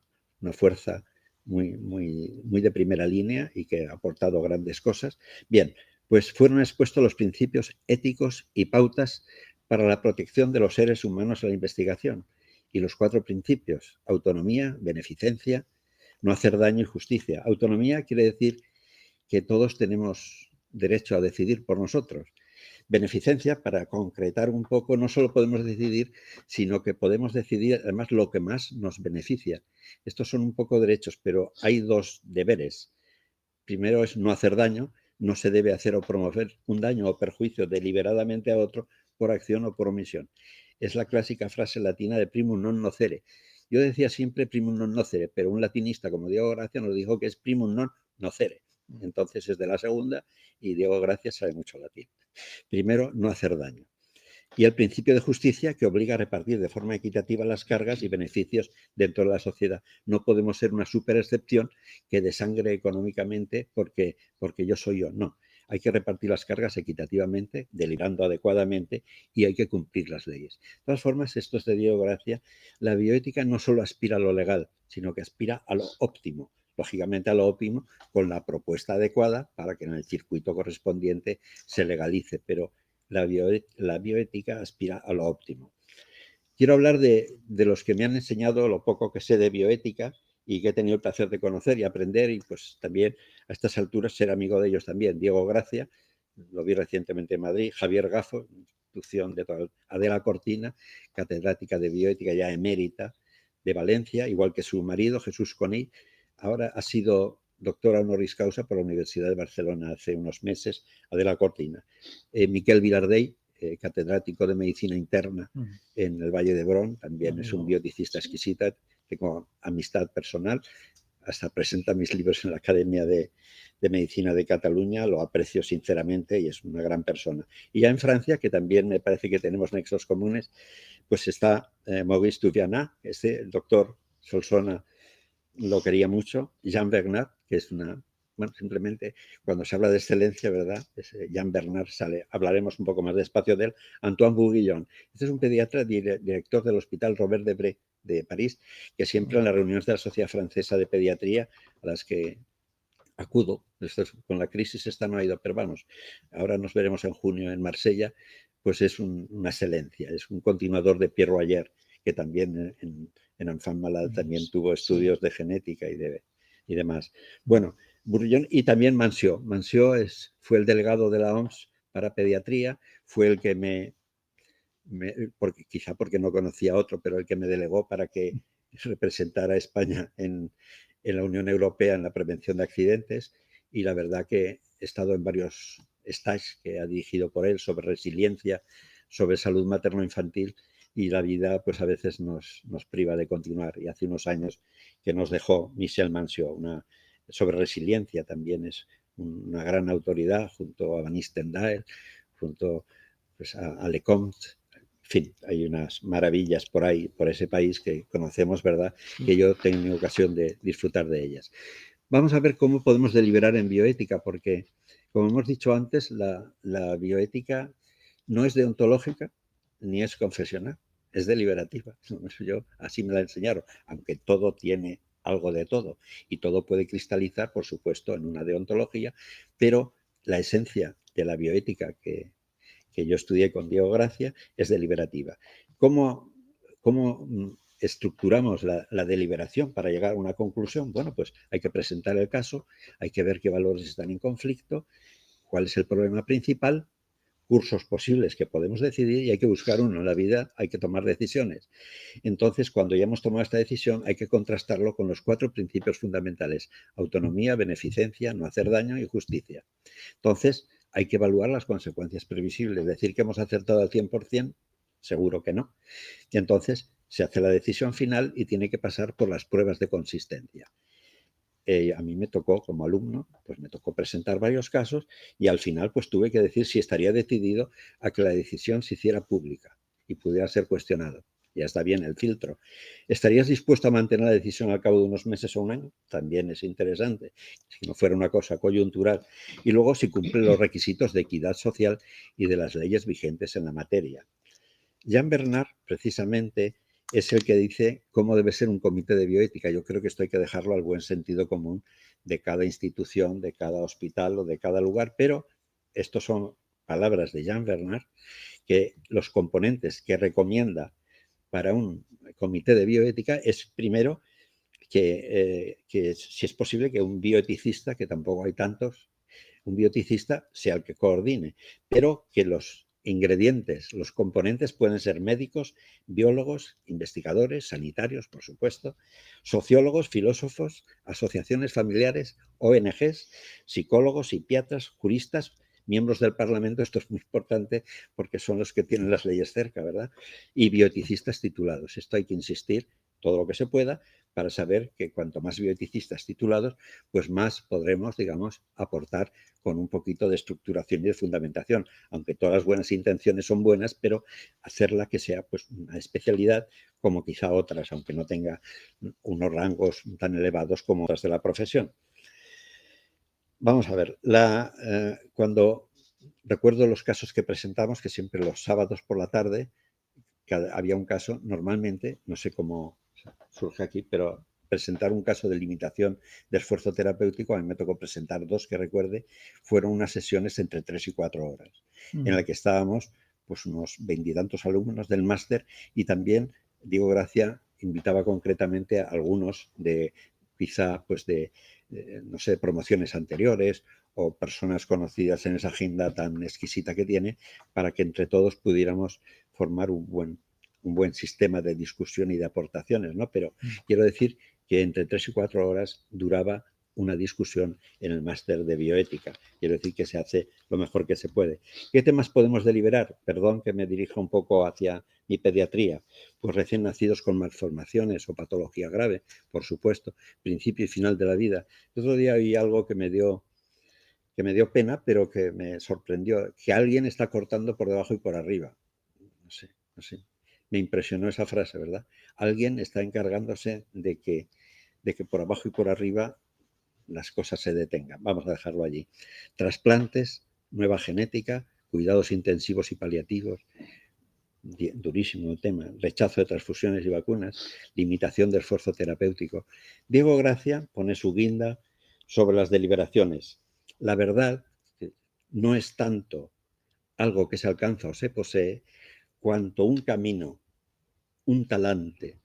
fuerza muy de primera línea y que ha aportado grandes cosas. Bien, pues fueron expuestos los principios éticos y pautas para la protección de los seres humanos en la investigación. Y los 4 principios: autonomía, beneficencia, no hacer daño y justicia. Autonomía quiere decir que todos tenemos derecho a decidir por nosotros. Beneficencia, para concretar un poco, no solo podemos decidir, sino que podemos decidir además lo que más nos beneficia. Estos son un poco derechos, pero hay 2 deberes. Primero es no hacer daño. No se debe hacer o promover un daño o perjuicio deliberadamente a otro por acción o por omisión. Es la clásica frase latina de primum non nocere. Yo decía siempre primum non nocere, pero un latinista como Diego Gracia nos dijo que es primum non nocere. Entonces es de la segunda y Diego Gracia sabe mucho latín. Primero, no hacer daño. Y el principio de justicia, que obliga a repartir de forma equitativa las cargas y beneficios dentro de la sociedad. No podemos ser una superexcepción que desangre económicamente porque yo soy yo. No, hay que repartir las cargas equitativamente, delirando adecuadamente y hay que cumplir las leyes. De todas formas, esto es de Diego Gracia. La bioética no solo aspira a lo legal, sino que aspira a lo óptimo. Lógicamente a lo óptimo con la propuesta adecuada para que en el circuito correspondiente se legalice, pero la bioética aspira a lo óptimo. Quiero hablar de los que me han enseñado lo poco que sé de bioética y que he tenido el placer de conocer y aprender y pues también a estas alturas ser amigo de ellos también. Diego Gracia, lo vi recientemente en Madrid, Javier Gafo, institución de toda, Adela Cortina, catedrática de bioética ya emérita de Valencia, igual que su marido Jesús Conill. Ahora ha sido doctora honoris causa por la Universidad de Barcelona hace unos meses, Adela Cortina. Miquel Vilardell, catedrático de Medicina Interna en el Valle d'Hebron, también es un bioeticista exquisita, tengo amistad personal, hasta presenta mis libros en la Academia de Medicina de Cataluña, lo aprecio sinceramente y es una gran persona. Y ya en Francia, que también me parece que tenemos nexos comunes, pues está Maurice Duviana, el doctor Solsona lo quería mucho, Jean Bernard, que es bueno, simplemente cuando se habla de excelencia, ¿verdad? Jean Bernard sale, hablaremos un poco más despacio de él. Antoine Bourguignon, este es un pediatra director del Hospital Robert Debré de París, que siempre en las reuniones de la Sociedad Francesa de Pediatría, a las que acudo, con la crisis esta no ha ido, pero vamos, ahora nos veremos en junio en Marsella, pues es una excelencia, es un continuador de Pierre Royer, que también en Enfant Malade también tuvo estudios de genética y demás. Bueno, Bourguignon y también Mansió. Mansió fue el delegado de la OMS para pediatría, fue el que quizá porque no conocía a otro, pero el que me delegó para que representara a España en la Unión Europea en la prevención de accidentes, y la verdad que he estado en varios stages que ha dirigido por él sobre resiliencia, sobre salud materno-infantil, y la vida pues a veces nos priva de continuar. Y hace unos años que nos dejó Michel Mansió, sobre resiliencia también es una gran autoridad, junto a Van Istendael, junto pues, a Lecomte. En fin, hay unas maravillas por ahí, por ese país que conocemos, ¿verdad? Que yo tengo ocasión de disfrutar de ellas. Vamos a ver cómo podemos deliberar en bioética, porque, como hemos dicho antes, la bioética no es deontológica ni es confesional, es deliberativa. Yo así me la enseñaron, aunque todo tiene algo de todo y todo puede cristalizar, por supuesto, en una deontología, pero la esencia de la bioética que yo estudié con Diego Gracia es deliberativa. ¿Cómo estructuramos la deliberación para llegar a una conclusión? Bueno, pues hay que presentar el caso, hay que ver qué valores están en conflicto, cuál es el problema principal, cursos posibles que podemos decidir, y hay que buscar uno. En la vida hay que tomar decisiones. Entonces, cuando ya hemos tomado esta decisión, hay que contrastarlo con los 4 principios fundamentales: autonomía, beneficencia, no hacer daño y justicia. Entonces, hay que evaluar las consecuencias previsibles. Decir que hemos acertado al 100%, seguro que no. Y entonces se hace la decisión final y tiene que pasar por las pruebas de consistencia. A mí me tocó, como alumno, pues me tocó presentar varios casos y al final pues tuve que decir si estaría decidido a que la decisión se hiciera pública y pudiera ser cuestionado. Ya está bien el filtro. ¿Estarías dispuesto a mantener la decisión al cabo de unos meses o un año? También es interesante, si no fuera una cosa coyuntural. Y luego si cumple los requisitos de equidad social y de las leyes vigentes en la materia. Jean Bernard, precisamente, es el que dice cómo debe ser un comité de bioética. Yo creo que esto hay que dejarlo al buen sentido común de cada institución, de cada hospital o de cada lugar, pero estos son palabras de Jean Bernard, que los componentes que recomienda para un comité de bioética es, primero, que si es posible que un bioeticista, que tampoco hay tantos, un bioeticista sea el que coordine, pero que los ingredientes, los componentes pueden ser médicos, biólogos, investigadores, sanitarios, por supuesto, sociólogos, filósofos, asociaciones familiares, ONGs, psicólogos, psiquiatras, juristas, miembros del Parlamento. Esto es muy importante porque son los que tienen las leyes cerca, ¿verdad? Y bioeticistas titulados. Esto hay que insistir todo lo que se pueda para saber que cuanto más bioeticistas titulados, pues más podremos, digamos, aportar con un poquito de estructuración y de fundamentación, aunque todas las buenas intenciones son buenas, pero hacerla que sea pues una especialidad como quizá otras, aunque no tenga unos rangos tan elevados como otras de la profesión. Vamos a ver, cuando recuerdo los casos que presentamos, que siempre los sábados por la tarde, había un caso, normalmente, no sé cómo surge aquí, pero presentar un caso de limitación de esfuerzo terapéutico, a mí me tocó presentar 2 que recuerde, fueron unas sesiones entre 3 y 4 horas, en la que estábamos pues unos 20 y tantos alumnos del máster, y también Diego Gracia invitaba concretamente a algunos de quizá pues no sé, promociones anteriores o personas conocidas en esa agenda tan exquisita que tiene, para que entre todos pudiéramos formar un buen sistema de discusión y de aportaciones, ¿no? Pero quiero decir que entre 3 y 4 horas duraba una discusión en el máster de bioética. Quiero decir que se hace lo mejor que se puede. ¿Qué temas podemos deliberar? Perdón que me dirija un poco hacia mi pediatría. Pues recién nacidos con malformaciones o patología grave, por supuesto, principio y final de la vida. El otro día oí algo que me dio pena, pero que me sorprendió, que alguien está cortando por debajo y por arriba. No sé. Me impresionó esa frase, ¿verdad? Alguien está encargándose de que por abajo y por arriba las cosas se detengan. Vamos a dejarlo allí. Trasplantes, nueva genética, cuidados intensivos y paliativos, durísimo el tema, rechazo de transfusiones y vacunas, limitación del esfuerzo terapéutico. Diego Gracia pone su guinda sobre las deliberaciones. La verdad no es tanto algo que se alcanza o se posee, cuanto un camino, un talante,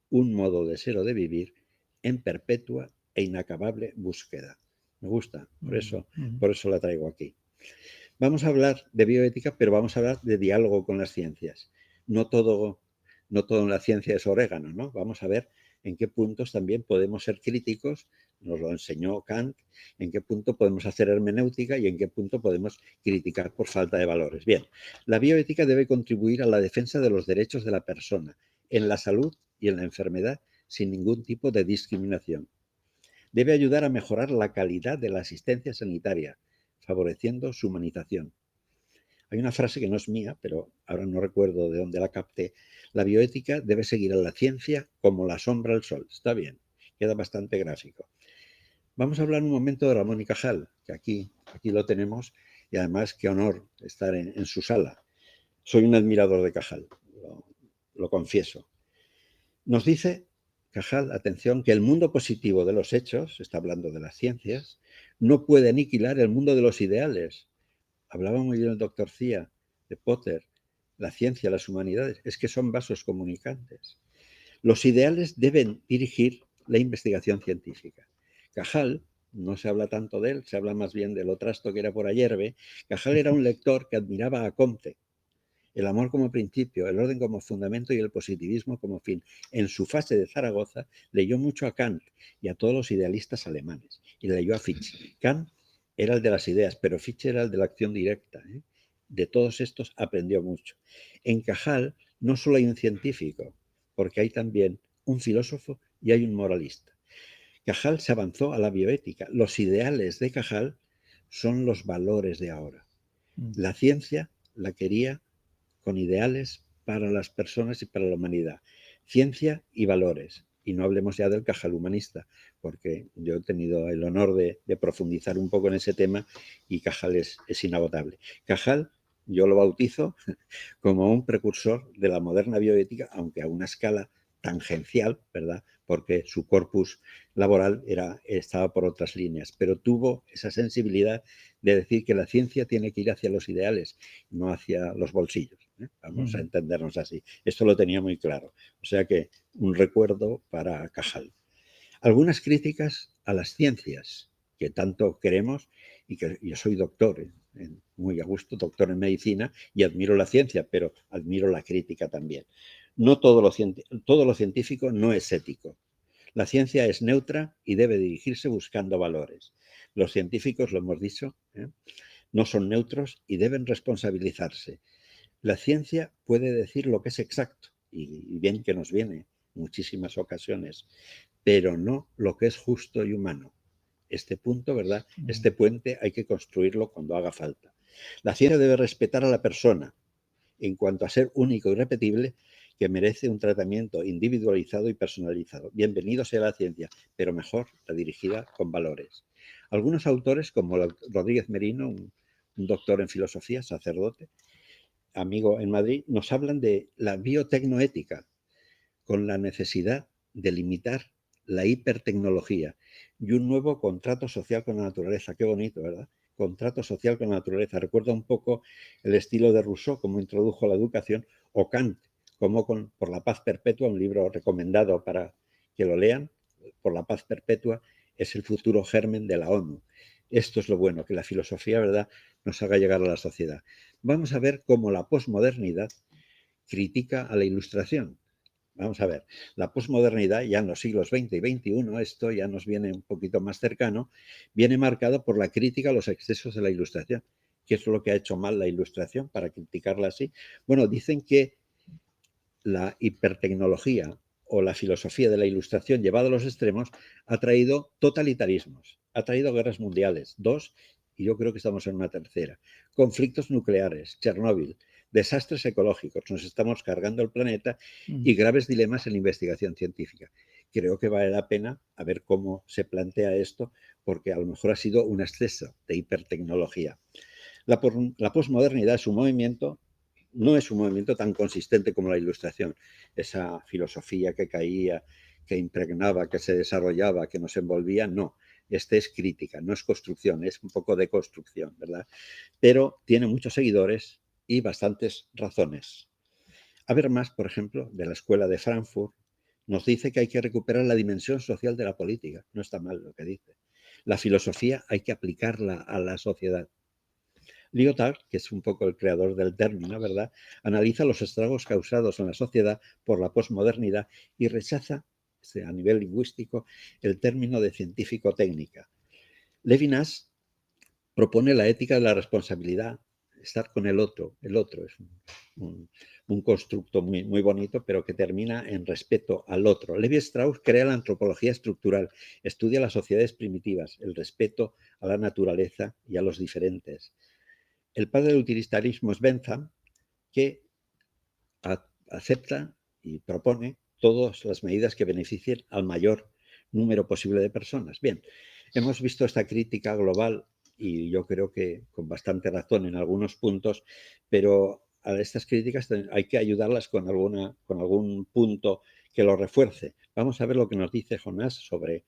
un modo de ser o de vivir en perpetua e inacabable búsqueda. Me gusta, por eso la traigo aquí. Vamos a hablar de bioética, pero vamos a hablar de diálogo con las ciencias. No todo en la ciencia es orégano, ¿no? Vamos a ver en qué puntos también podemos ser críticos, nos lo enseñó Kant, en qué punto podemos hacer hermenéutica y en qué punto podemos criticar por falta de valores. Bien, la bioética debe contribuir a la defensa de los derechos de la persona, en la salud y en la enfermedad, sin ningún tipo de discriminación. Debe ayudar a mejorar la calidad de la asistencia sanitaria, favoreciendo su humanización. Hay una frase que no es mía, pero ahora no recuerdo de dónde la capté. La bioética debe seguir a la ciencia como la sombra al sol. Está bien, queda bastante gráfico. Vamos a hablar un momento de Ramón y Cajal, que aquí lo tenemos, y además qué honor estar en su sala. Soy un admirador de Cajal, lo confieso. Nos dice Cajal, atención, que el mundo positivo de los hechos, está hablando de las ciencias, no puede aniquilar el mundo de los ideales. Hablaba muy bien el doctor Cía, de Potter, la ciencia, las humanidades, es que son vasos comunicantes. Los ideales deben dirigir la investigación científica. Cajal, no se habla tanto de él, se habla más bien de lo trasto que era por Ayerbe. Cajal era un lector que admiraba a Comte. El amor como principio, el orden como fundamento y el positivismo como fin. En su fase de Zaragoza leyó mucho a Kant y a todos los idealistas alemanes. Y leyó a Fichte. Kant era el de las ideas, pero Fichte era el de la acción directa. De todos estos aprendió mucho. En Cajal no solo hay un científico, porque hay también un filósofo y hay un moralista. Cajal se avanzó a la bioética. Los ideales de Cajal son los valores de ahora. La ciencia la quería con ideales para las personas y para la humanidad. Ciencia y valores. Y no hablemos ya del Cajal humanista, porque yo he tenido el honor de profundizar un poco en ese tema y Cajal es inagotable. Cajal yo lo bautizo como un precursor de la moderna bioética, aunque a una escala tangencial, ¿verdad? Porque su corpus laboral estaba por otras líneas, pero tuvo esa sensibilidad de decir que la ciencia tiene que ir hacia los ideales, no hacia los bolsillos. Vamos a entendernos así. Esto lo tenía muy claro. O sea que un recuerdo para Cajal. Algunas críticas a las ciencias que tanto queremos, y que yo soy doctor, muy a gusto, doctor en medicina, y admiro la ciencia, pero admiro la crítica también. No todo lo científico no es ético. La ciencia es neutra y debe dirigirse buscando valores. Los científicos, lo hemos dicho, no son neutros y deben responsabilizarse. La ciencia puede decir lo que es exacto, y bien que nos viene en muchísimas ocasiones, pero no lo que es justo y humano. Este punto, ¿verdad? Este puente hay que construirlo cuando haga falta. La ciencia debe respetar a la persona en cuanto a ser único y repetible, que merece un tratamiento individualizado y personalizado. Bienvenido sea la ciencia, pero mejor la dirigida con valores. Algunos autores, como Rodríguez Merino, un doctor en filosofía, sacerdote, amigo en Madrid, nos hablan de la biotecnoética, con la necesidad de limitar la hipertecnología y un nuevo contrato social con la naturaleza. Qué bonito, ¿verdad? Contrato social con la naturaleza. Recuerda un poco el estilo de Rousseau, como introdujo la educación, o Kant, como Por la paz perpetua, un libro recomendado para que lo lean. Por la paz perpetua es el futuro germen de la ONU. Esto es lo bueno, que la filosofía, ¿verdad?, nos haga llegar a la sociedad. Vamos a ver cómo la posmodernidad critica a la Ilustración. vamos a ver, la posmodernidad ya en los siglos XX y XXI, esto ya nos viene un poquito más cercano, viene marcado por la crítica a los excesos de la Ilustración. ¿Qué es lo que ha hecho mal la Ilustración para criticarla así? Bueno, dicen que la hipertecnología o la filosofía de la Ilustración llevada a los extremos ha traído totalitarismos, ha traído guerras mundiales, 2, y yo creo que estamos en una tercera, conflictos nucleares, Chernóbil, desastres ecológicos, nos estamos cargando el planeta y graves dilemas en la investigación científica. Creo que vale la pena a ver cómo se plantea esto, porque a lo mejor ha sido un exceso de hipertecnología. La posmodernidad es un movimiento, no es un movimiento tan consistente como la Ilustración, esa filosofía que caía, que impregnaba, que se desarrollaba, que nos envolvía, no. Este es crítica, no es construcción, es un poco de construcción, ¿verdad? Pero tiene muchos seguidores y bastantes razones. Habermas, por ejemplo, de la Escuela de Frankfurt, nos dice que hay que recuperar la dimensión social de la política. No está mal lo que dice. La filosofía hay que aplicarla a la sociedad. Lyotard, que es un poco el creador del término, ¿verdad?, analiza los estragos causados en la sociedad por la posmodernidad y rechaza, a nivel lingüístico, el término de científico-técnica. Levinas propone la ética de la responsabilidad, estar con el otro. El otro es un constructo muy, muy bonito, pero que termina en respeto al otro. Levi Strauss crea la antropología estructural, estudia las sociedades primitivas, el respeto a la naturaleza y a los diferentes. El padre del utilitarismo es Bentham, que acepta y propone todas las medidas que beneficien al mayor número posible de personas. Bien, hemos visto esta crítica global y yo creo que con bastante razón en algunos puntos, pero a estas críticas hay que ayudarlas con algún punto que lo refuerce. Vamos a ver lo que nos dice Jonás sobre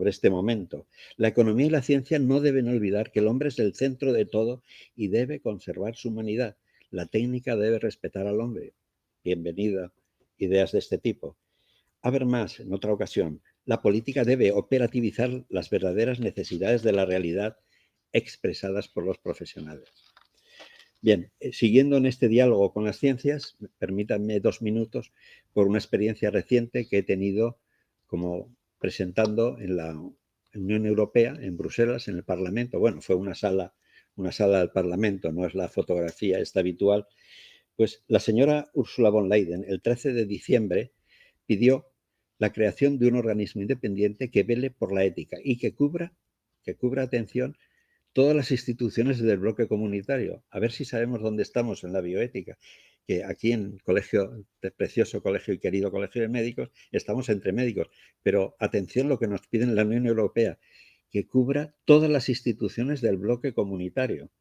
este momento. La economía y la ciencia no deben olvidar que el hombre es el centro de todo y debe conservar su humanidad. La técnica debe respetar al hombre. Bienvenida, ideas de este tipo. Habermas, en otra ocasión, la política debe operativizar las verdaderas necesidades de la realidad expresadas por los profesionales. Bien, siguiendo en este diálogo con las ciencias, permítanme 2 minutos por una experiencia reciente que he tenido como presentando en la Unión Europea, en Bruselas, en el Parlamento. Bueno, fue una sala del Parlamento, no es la fotografía esta habitual. Pues la señora Ursula von Leyen, el 13 de diciembre, pidió la creación de un organismo independiente que vele por la ética y que cubra atención todas las instituciones del bloque comunitario. A ver si sabemos dónde estamos en la bioética, que aquí en precioso colegio y querido colegio de médicos, estamos entre médicos, pero atención lo que nos piden en la Unión Europea, que cubra todas las instituciones del bloque comunitario.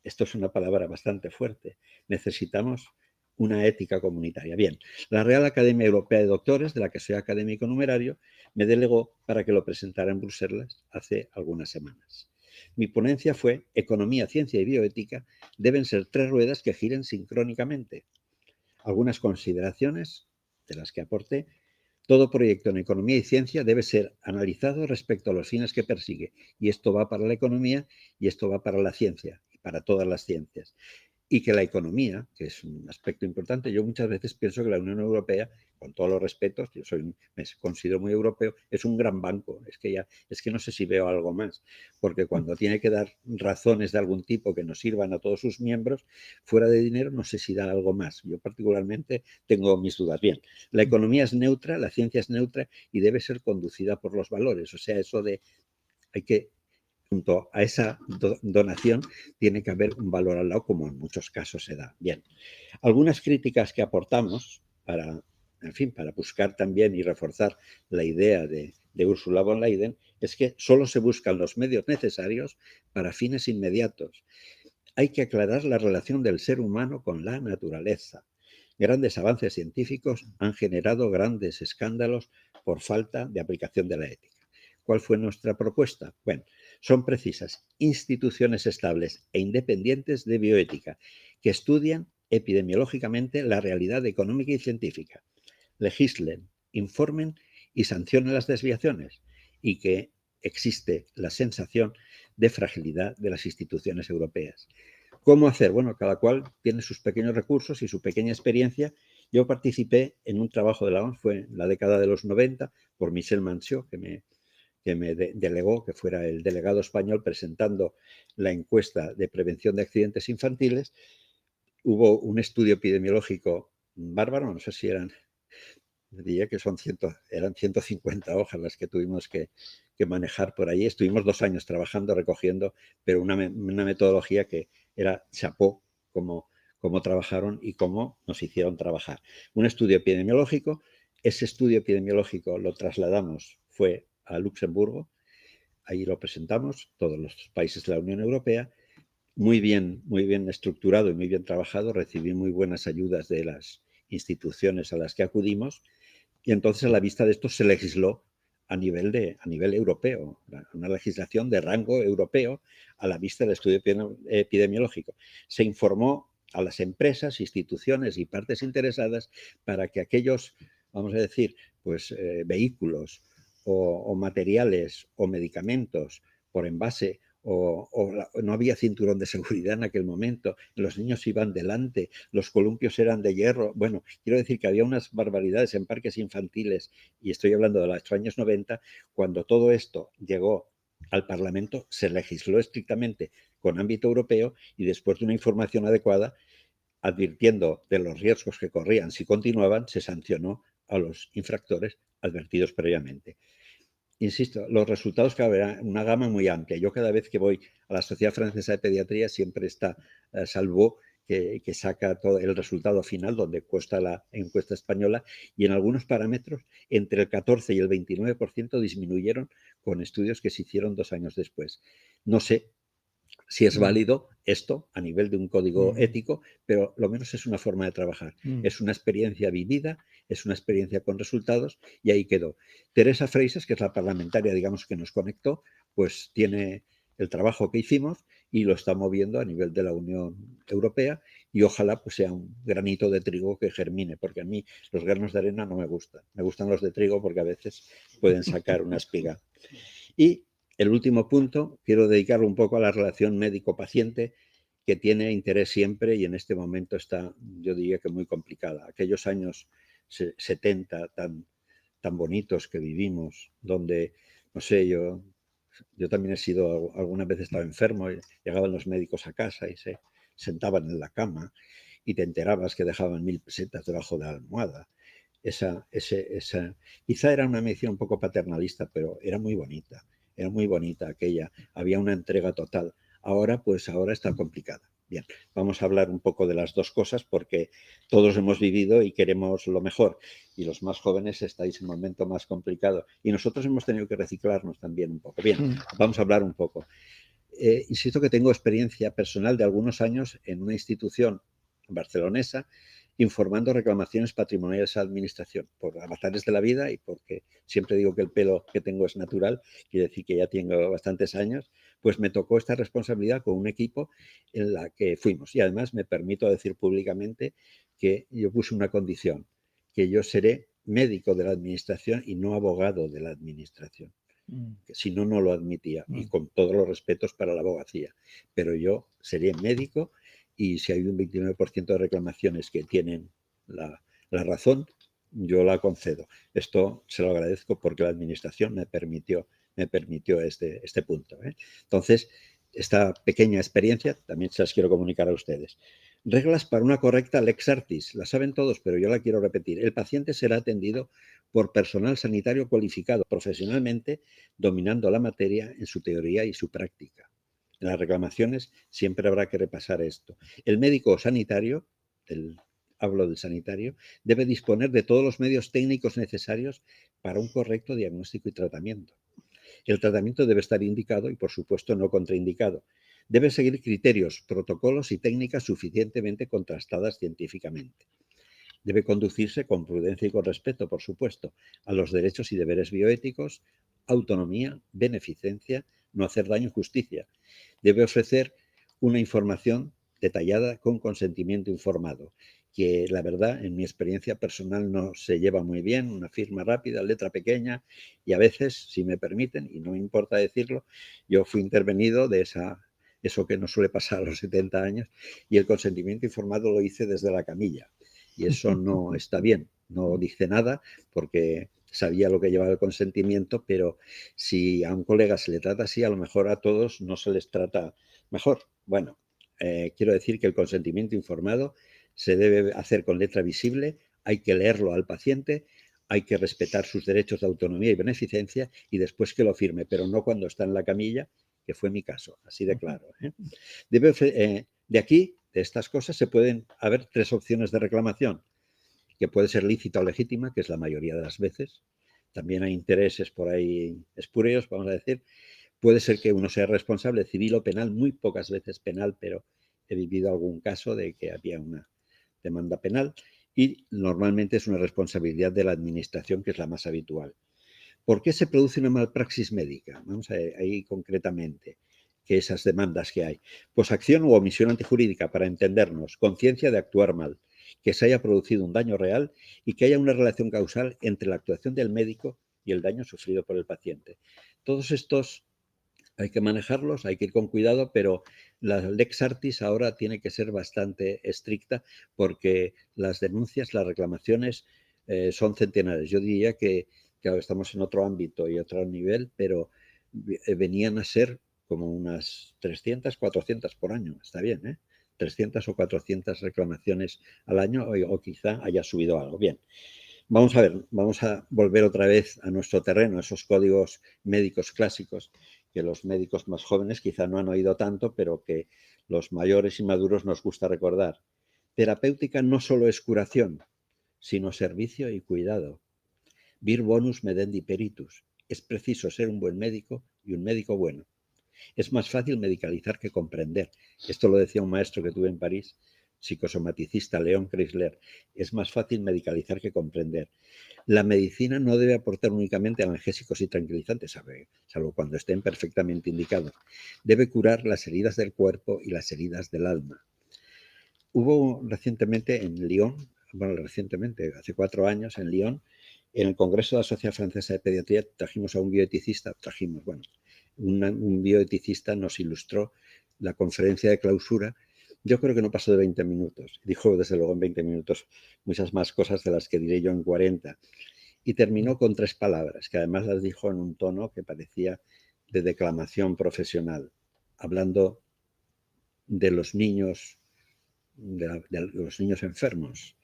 Esto es una palabra bastante fuerte. Necesitamos una ética comunitaria. Bien, la Real Academia Europea de Doctores, de la que soy académico numerario, me delegó para que lo presentara en Bruselas hace algunas semanas. Mi ponencia fue Economía, Ciencia y Bioética deben ser 3 ruedas que giren sincrónicamente. Algunas consideraciones de las que aporté. Todo proyecto en economía y ciencia debe ser analizado respecto a los fines que persigue. Y esto va para la economía y esto va para la ciencia y para todas las ciencias. Y que la economía, que es un aspecto importante, yo muchas veces pienso que la Unión Europea, con todos los respetos, me considero muy europeo, es un gran banco. Es que no sé si veo algo más, porque cuando tiene que dar razones de algún tipo que nos sirvan a todos sus miembros, fuera de dinero, no sé si da algo más. Yo particularmente tengo mis dudas. Bien, la economía es neutra, la ciencia es neutra y debe ser conducida por los valores. O sea, eso de junto a esa donación tiene que haber un valor al lado, como en muchos casos se da. Bien, algunas críticas que aportamos para buscar también y reforzar la idea de Ursula von Leyen es que solo se buscan los medios necesarios para fines inmediatos. Hay que aclarar la relación del ser humano con la naturaleza. Grandes avances científicos han generado grandes escándalos por falta de aplicación de la ética. ¿Cuál fue nuestra propuesta? Bueno, son precisas instituciones estables e independientes de bioética que estudian epidemiológicamente la realidad económica y científica, legislen, informen y sancionen las desviaciones y que existe la sensación de fragilidad de las instituciones europeas. ¿Cómo hacer? Bueno, cada cual tiene sus pequeños recursos y su pequeña experiencia. Yo participé en un trabajo de la OMS, fue en la década de los 90, por Michel Manchot, que me delegó, que fuera el delegado español presentando la encuesta de prevención de accidentes infantiles. Hubo un estudio epidemiológico bárbaro, no sé si diría que eran 150 hojas las que tuvimos que manejar por ahí. Estuvimos 2 años trabajando, recogiendo, pero una metodología que era chapó cómo trabajaron y cómo nos hicieron trabajar. Un estudio epidemiológico, ese estudio epidemiológico lo trasladamos, fue a Luxemburgo, ahí lo presentamos, todos los países de la Unión Europea, muy bien estructurado y muy bien trabajado, recibí muy buenas ayudas de las instituciones a las que acudimos, y entonces a la vista de esto se legisló a nivel europeo, una legislación de rango europeo a la vista del estudio epidemiológico. Se informó a las empresas, instituciones y partes interesadas para que aquellos, vamos a decir, pues vehículos o materiales o medicamentos por envase no había cinturón de seguridad en aquel momento, los niños iban delante, los columpios eran de hierro. Bueno, quiero decir que había unas barbaridades en parques infantiles, y estoy hablando de los años 90, cuando todo esto llegó al Parlamento, se legisló estrictamente con ámbito europeo y después de una información adecuada, advirtiendo de los riesgos que corrían si continuaban, se sancionó a los infractores advertidos previamente. Insisto, los resultados, claro, eran una gama muy amplia. Yo cada vez que voy a la Sociedad Francesa de Pediatría siempre está Salvo, que saca todo el resultado final, donde cuesta la encuesta española, y en algunos parámetros entre el 14 y el 29% disminuyeron con estudios que se hicieron 2 años después. No sé si es válido esto a nivel de un código ético, pero lo menos es una forma de trabajar. Es una experiencia vivida, es una experiencia con resultados, y ahí quedó. Teresa Freixas, que es la parlamentaria, digamos, que nos conectó, pues tiene el trabajo que hicimos y lo está moviendo a nivel de la Unión Europea, y ojalá pues sea un granito de trigo que germine, porque a mí los granos de arena no me gustan. Me gustan los de trigo porque a veces pueden sacar una espiga. Y el último punto, quiero dedicarlo un poco a la relación médico-paciente, que tiene interés siempre y en este momento está, yo diría que muy complicada. Aquellos años 70 tan bonitos que vivimos, donde, no sé, yo también he sido, algunas veces estaba enfermo, y llegaban los médicos a casa y se sentaban en la cama y te enterabas que dejaban 1000 pesetas debajo de la almohada. Quizá era una medicina un poco paternalista, pero era muy bonita aquella, había una entrega total. Ahora está complicada. Bien, vamos a hablar un poco de las dos cosas porque todos hemos vivido y queremos lo mejor, y los más jóvenes estáis en un momento más complicado y nosotros hemos tenido que reciclarnos también un poco. Bien, vamos a hablar un poco. Insisto que tengo experiencia personal de algunos años en una institución barcelonesa informando reclamaciones patrimoniales a la administración por avatares de la vida y porque siempre digo que el pelo que tengo es natural, quiere decir que ya tengo bastantes años, pues me tocó esta responsabilidad con un equipo en la que fuimos. Y además me permito decir públicamente que yo puse una condición, que yo seré médico de la administración y no abogado de la administración. Que si no, no lo admitía, y con todos los respetos para la abogacía. Pero yo seré médico, y si hay un 29% de reclamaciones que tienen la razón, yo la concedo. Esto se lo agradezco porque la administración me permitió este punto. Entonces, esta pequeña experiencia también se las quiero comunicar a ustedes. Reglas para una correcta lex artis. La saben todos, pero yo la quiero repetir. El paciente será atendido por personal sanitario cualificado profesionalmente, dominando la materia en su teoría y su práctica. En las reclamaciones siempre habrá que repasar esto. El médico sanitario, hablo del sanitario, debe disponer de todos los medios técnicos necesarios para un correcto diagnóstico y tratamiento. El tratamiento debe estar indicado y, por supuesto, no contraindicado. Debe seguir criterios, protocolos y técnicas suficientemente contrastadas científicamente. Debe conducirse con prudencia y con respeto, por supuesto, a los derechos y deberes bioéticos, autonomía, beneficencia, no hacer daño y justicia. Debe ofrecer una información detallada con consentimiento informado, que la verdad, en mi experiencia personal, no se lleva muy bien, una firma rápida, letra pequeña, y a veces, si me permiten, y no me importa decirlo, yo fui intervenido de eso que no suele pasar a los 70 años, y el consentimiento informado lo hice desde la camilla. y eso no está bien. No dice nada porque sabía lo que llevaba el consentimiento, pero si a un colega se le trata así, a lo mejor a todos no se les trata mejor. Bueno, quiero decir que el consentimiento informado se debe hacer con letra visible, hay que leerlo al paciente, hay que respetar sus derechos de autonomía y beneficencia y después que lo firme, pero no cuando está en la camilla, que fue mi caso, así de claro. De aquí, de estas cosas, se pueden haber 3 opciones de reclamación, que puede ser lícita o legítima, que es la mayoría de las veces. También hay intereses por ahí espurios, vamos a decir. Puede ser que uno sea responsable civil o penal, muy pocas veces penal, pero he vivido algún caso de que había una demanda penal y normalmente es una responsabilidad de la administración, que es la más habitual. ¿Por qué se produce una malpraxis médica? Vamos a ver ahí concretamente que esas demandas que hay. Pues acción u omisión antijurídica, para entendernos, conciencia de actuar mal, que se haya producido un daño real y que haya una relación causal entre la actuación del médico y el daño sufrido por el paciente. Todos estos hay que manejarlos, hay que ir con cuidado, pero la lex artis ahora tiene que ser bastante estricta porque las denuncias, las reclamaciones son centenares. Yo diría que, claro, estamos en otro ámbito y otro nivel, pero venían a ser como unas 300, 400 por año. Está bien, ¿eh? 300 o 400 reclamaciones al año o quizá haya subido algo. Bien. Vamos a ver, vamos a volver otra vez a nuestro terreno, a esos códigos médicos clásicos que los médicos más jóvenes quizá no han oído tanto, pero que los mayores y maduros nos gusta recordar. Terapéutica no solo es curación, sino servicio y cuidado. Vir bonus medendi peritus. Es preciso ser un buen médico y un médico bueno. Es más fácil medicalizar que comprender. Esto lo decía un maestro que tuve en París, psicosomaticista León Chrysler. Es más fácil medicalizar que comprender. La medicina no debe aportar únicamente analgésicos y tranquilizantes, salvo cuando estén perfectamente indicados. Debe curar las heridas del cuerpo y las heridas del alma. Hubo recientemente en Lyon, hace 4 años en Lyon, en el Congreso de la Sociedad Francesa de Pediatría, trajimos a un bioeticista, un bioeticista nos ilustró la conferencia de clausura. Yo creo que no pasó de 20 minutos. Dijo, desde luego, en 20 minutos muchas más cosas de las que diré yo en 40. Y terminó con 3 palabras, que además las dijo en un tono que parecía de declamación profesional, hablando de los niños, de los niños enfermos.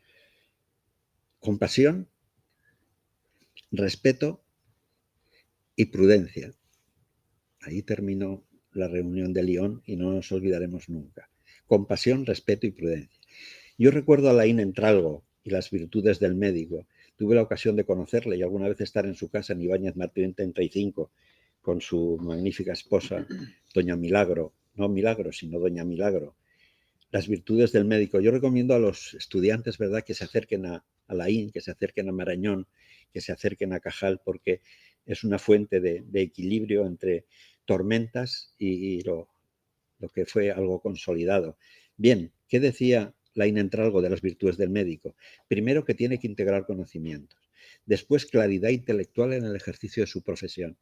Compasión, respeto y prudencia. Ahí terminó la reunión de Lyon y no nos olvidaremos nunca. Compasión, respeto y prudencia. Yo recuerdo a Laín Entralgo y las virtudes del médico. Tuve la ocasión de conocerle y alguna vez estar en su casa en Ibáñez Martín 35 con su magnífica esposa, doña Milagro. No Milagro, sino doña Milagro. Las virtudes del médico. Yo recomiendo a los estudiantes, ¿verdad?, que se acerquen a Laín, que se acerquen a Marañón, que se acerquen a Cajal, porque es una fuente de equilibrio entre tormentas y lo que fue algo consolidado. Bien, ¿qué decía Laín Entralgo de las virtudes del médico? Primero, que tiene que integrar conocimientos. Después, claridad intelectual en el ejercicio de su profesión.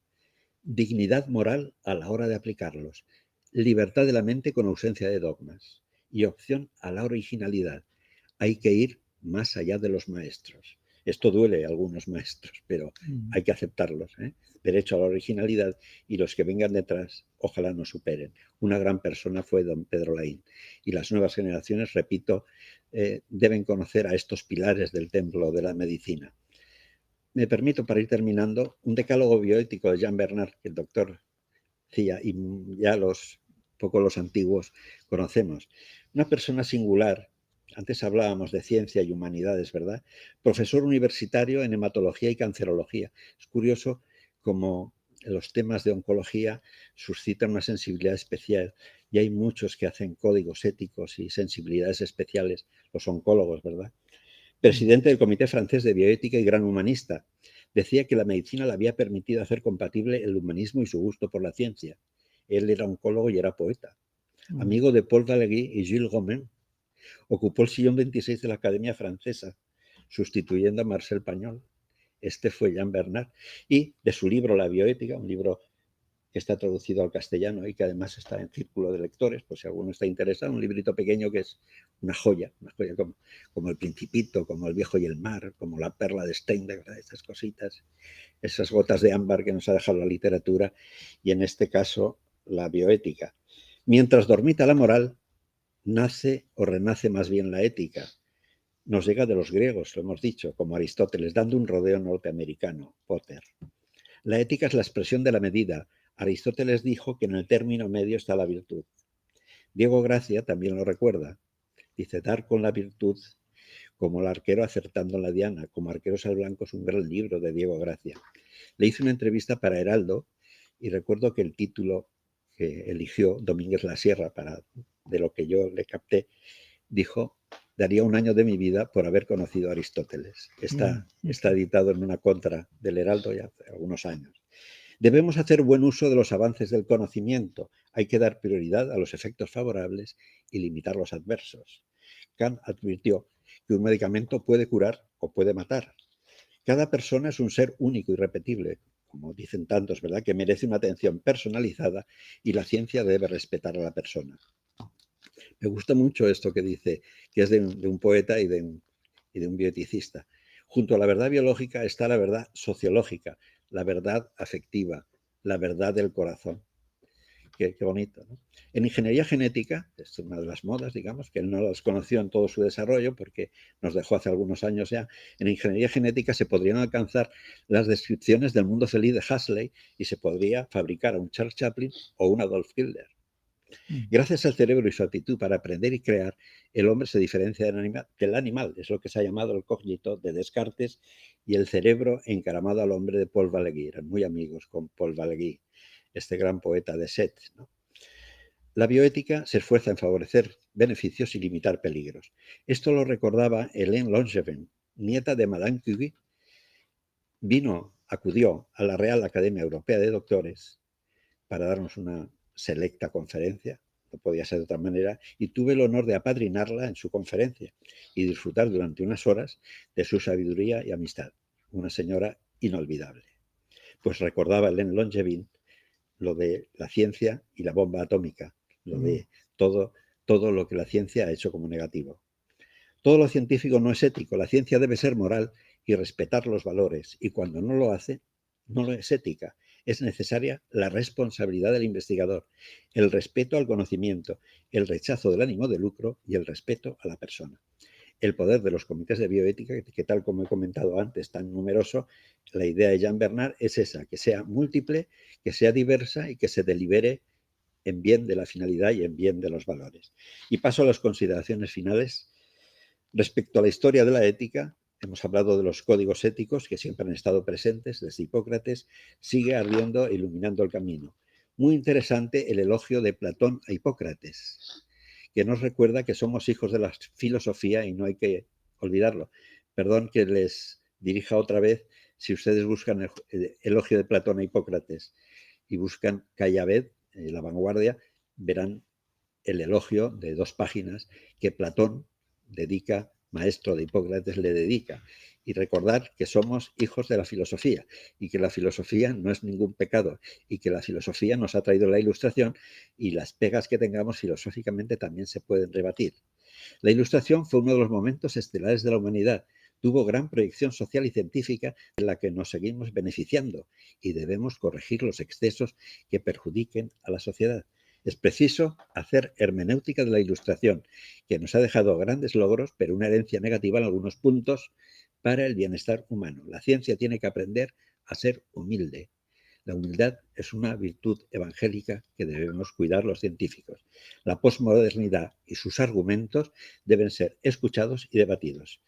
Dignidad moral a la hora de aplicarlos. Libertad de la mente con ausencia de dogmas. Y opción a la originalidad. Hay que ir más allá de los maestros. Esto duele a algunos maestros, pero hay que aceptarlos, ¿eh? Derecho a la originalidad y los que vengan detrás, ojalá nos superen. Una gran persona fue don Pedro Laín y las nuevas generaciones, repito, deben conocer a estos pilares del templo de la medicina. Me permito, para ir terminando, un decálogo bioético de Jean Bernard, que el doctor Cía y ya los antiguos conocemos. Una persona singular. Antes hablábamos de ciencia y humanidades, ¿verdad? Profesor universitario en hematología y cancerología. Es curioso cómo los temas de oncología suscitan una sensibilidad especial y hay muchos que hacen códigos éticos y sensibilidades especiales, los oncólogos, ¿verdad? Presidente del Comité Francés de Bioética y gran humanista. Decía que la medicina le había permitido hacer compatible el humanismo y su gusto por la ciencia. Él era oncólogo y era poeta. Amigo de Paul Valéry y Gilles Romain. Ocupó el sillón 26 de la Academia Francesa, sustituyendo a Marcel Pagnol. Este fue Jean Bernard. Y de su libro La bioética, un libro que está traducido al castellano y que además está en círculo de lectores, por si alguno está interesado, un librito pequeño que es una joya como El Principito, como El Viejo y el Mar, como La Perla de Steinbeck, ¿verdad? Esas cositas, esas gotas de ámbar que nos ha dejado la literatura y en este caso la bioética. Mientras dormita la moral, nace o renace más bien la ética. Nos llega de los griegos, lo hemos dicho, como Aristóteles, dando un rodeo norteamericano, Potter. La ética es la expresión de la medida. Aristóteles dijo que en el término medio está la virtud. Diego Gracia también lo recuerda. Dice, dar con la virtud como el arquero acertando en la diana, como Arqueros al Blanco es un gran libro de Diego Gracia. Le hice una entrevista para Heraldo y recuerdo que el título que eligió Domínguez La Sierra, de lo que yo le capté, dijo, daría un año de mi vida por haber conocido a Aristóteles. Está editado en una contra del Heraldo ya hace algunos años. Debemos hacer buen uso de los avances del conocimiento. Hay que dar prioridad a los efectos favorables y limitar los adversos. Kant advirtió que un medicamento puede curar o puede matar. Cada persona es un ser único y irrepetible, como dicen tantos, ¿verdad?, que merece una atención personalizada y la ciencia debe respetar a la persona. Me gusta mucho esto que dice, que es de un poeta y de un bioeticista. Junto a la verdad biológica está la verdad sociológica, la verdad afectiva, la verdad del corazón. Qué bonito, ¿no? En ingeniería genética, es una de las modas, digamos, que él no las conoció en todo su desarrollo porque nos dejó hace algunos años ya. En ingeniería genética se podrían alcanzar las descripciones del mundo feliz de Huxley y se podría fabricar a un Charles Chaplin o un Adolf Hitler. Gracias al cerebro y su aptitud para aprender y crear, el hombre se diferencia del animal. Es lo que se ha llamado el cogito de Descartes y el cerebro encaramado al hombre de Paul Valéry. Eran muy amigos con Paul Valéry, este gran poeta de Sète, ¿no? La bioética se esfuerza en favorecer beneficios y limitar peligros. Esto lo recordaba Hélène Langevin, nieta de Madame Curie. Acudió a la Real Academia Europea de Doctores para darnos una selecta conferencia, no podía ser de otra manera, y tuve el honor de apadrinarla en su conferencia y disfrutar durante unas horas de su sabiduría y amistad. Una señora inolvidable. Pues recordaba Hélène Langevin lo de la ciencia y la bomba atómica, lo de todo lo que la ciencia ha hecho como negativo. Todo lo científico no es ético, la ciencia debe ser moral y respetar los valores, y cuando no lo hace, no lo es ética. Es necesaria la responsabilidad del investigador, el respeto al conocimiento, el rechazo del ánimo de lucro y el respeto a la persona. El poder de los comités de bioética, que tal como he comentado antes, tan numeroso, la idea de Jean Bernard es esa, que sea múltiple, que sea diversa y que se delibere en bien de la finalidad y en bien de los valores. Y paso a las consideraciones finales. Respecto a la historia de la ética, hemos hablado de los códigos éticos que siempre han estado presentes desde Hipócrates, sigue ardiendo e iluminando el camino. Muy interesante el elogio de Platón a Hipócrates, que nos recuerda que somos hijos de la filosofía y no hay que olvidarlo. Perdón que les dirija otra vez, si ustedes buscan el elogio de Platón a Hipócrates y buscan Callaved, La Vanguardia, verán el elogio de 2 páginas que Platón dedica, maestro de Hipócrates, le dedica. Y recordar que somos hijos de la filosofía y que la filosofía no es ningún pecado y que la filosofía nos ha traído la Ilustración y las pegas que tengamos filosóficamente también se pueden rebatir. La Ilustración fue uno de los momentos estelares de la humanidad. Tuvo gran proyección social y científica en la que nos seguimos beneficiando y debemos corregir los excesos que perjudiquen a la sociedad. Es preciso hacer hermenéutica de la Ilustración, que nos ha dejado grandes logros, pero una herencia negativa en algunos puntos para el bienestar humano. La ciencia tiene que aprender a ser humilde. La humildad es una virtud evangélica que debemos cuidar los científicos. La posmodernidad y sus argumentos deben ser escuchados y debatidos.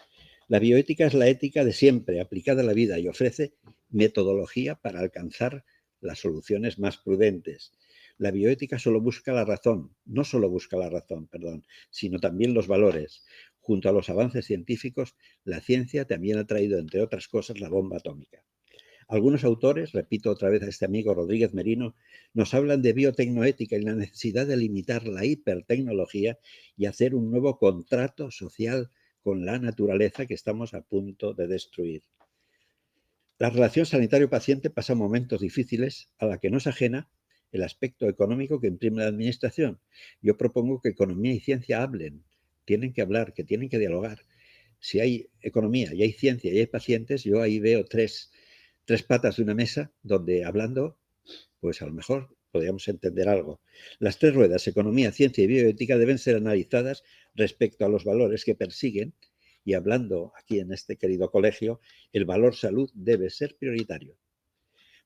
La bioética es la ética de siempre, aplicada a la vida, y ofrece metodología para alcanzar las soluciones más prudentes. La bioética solo busca la razón, no solo busca la razón, perdón, sino también los valores. Junto a los avances científicos, la ciencia también ha traído, entre otras cosas, la bomba atómica. Algunos autores, repito otra vez a este amigo Rodríguez Merino, nos hablan de biotecnoética y la necesidad de limitar la hipertecnología y hacer un nuevo contrato social con la naturaleza que estamos a punto de destruir. La relación sanitario-paciente pasa momentos difíciles a la que no es ajena el aspecto económico que imprime la administración. Yo propongo que economía y ciencia hablen, tienen que hablar, que tienen que dialogar. Si hay economía y hay ciencia y hay pacientes, yo ahí veo tres patas de una mesa donde hablando, pues a lo mejor podríamos entender algo. Las tres ruedas, economía, ciencia y bioética, deben ser analizadas respecto a los valores que persiguen y hablando aquí en este querido colegio, el valor salud debe ser prioritario.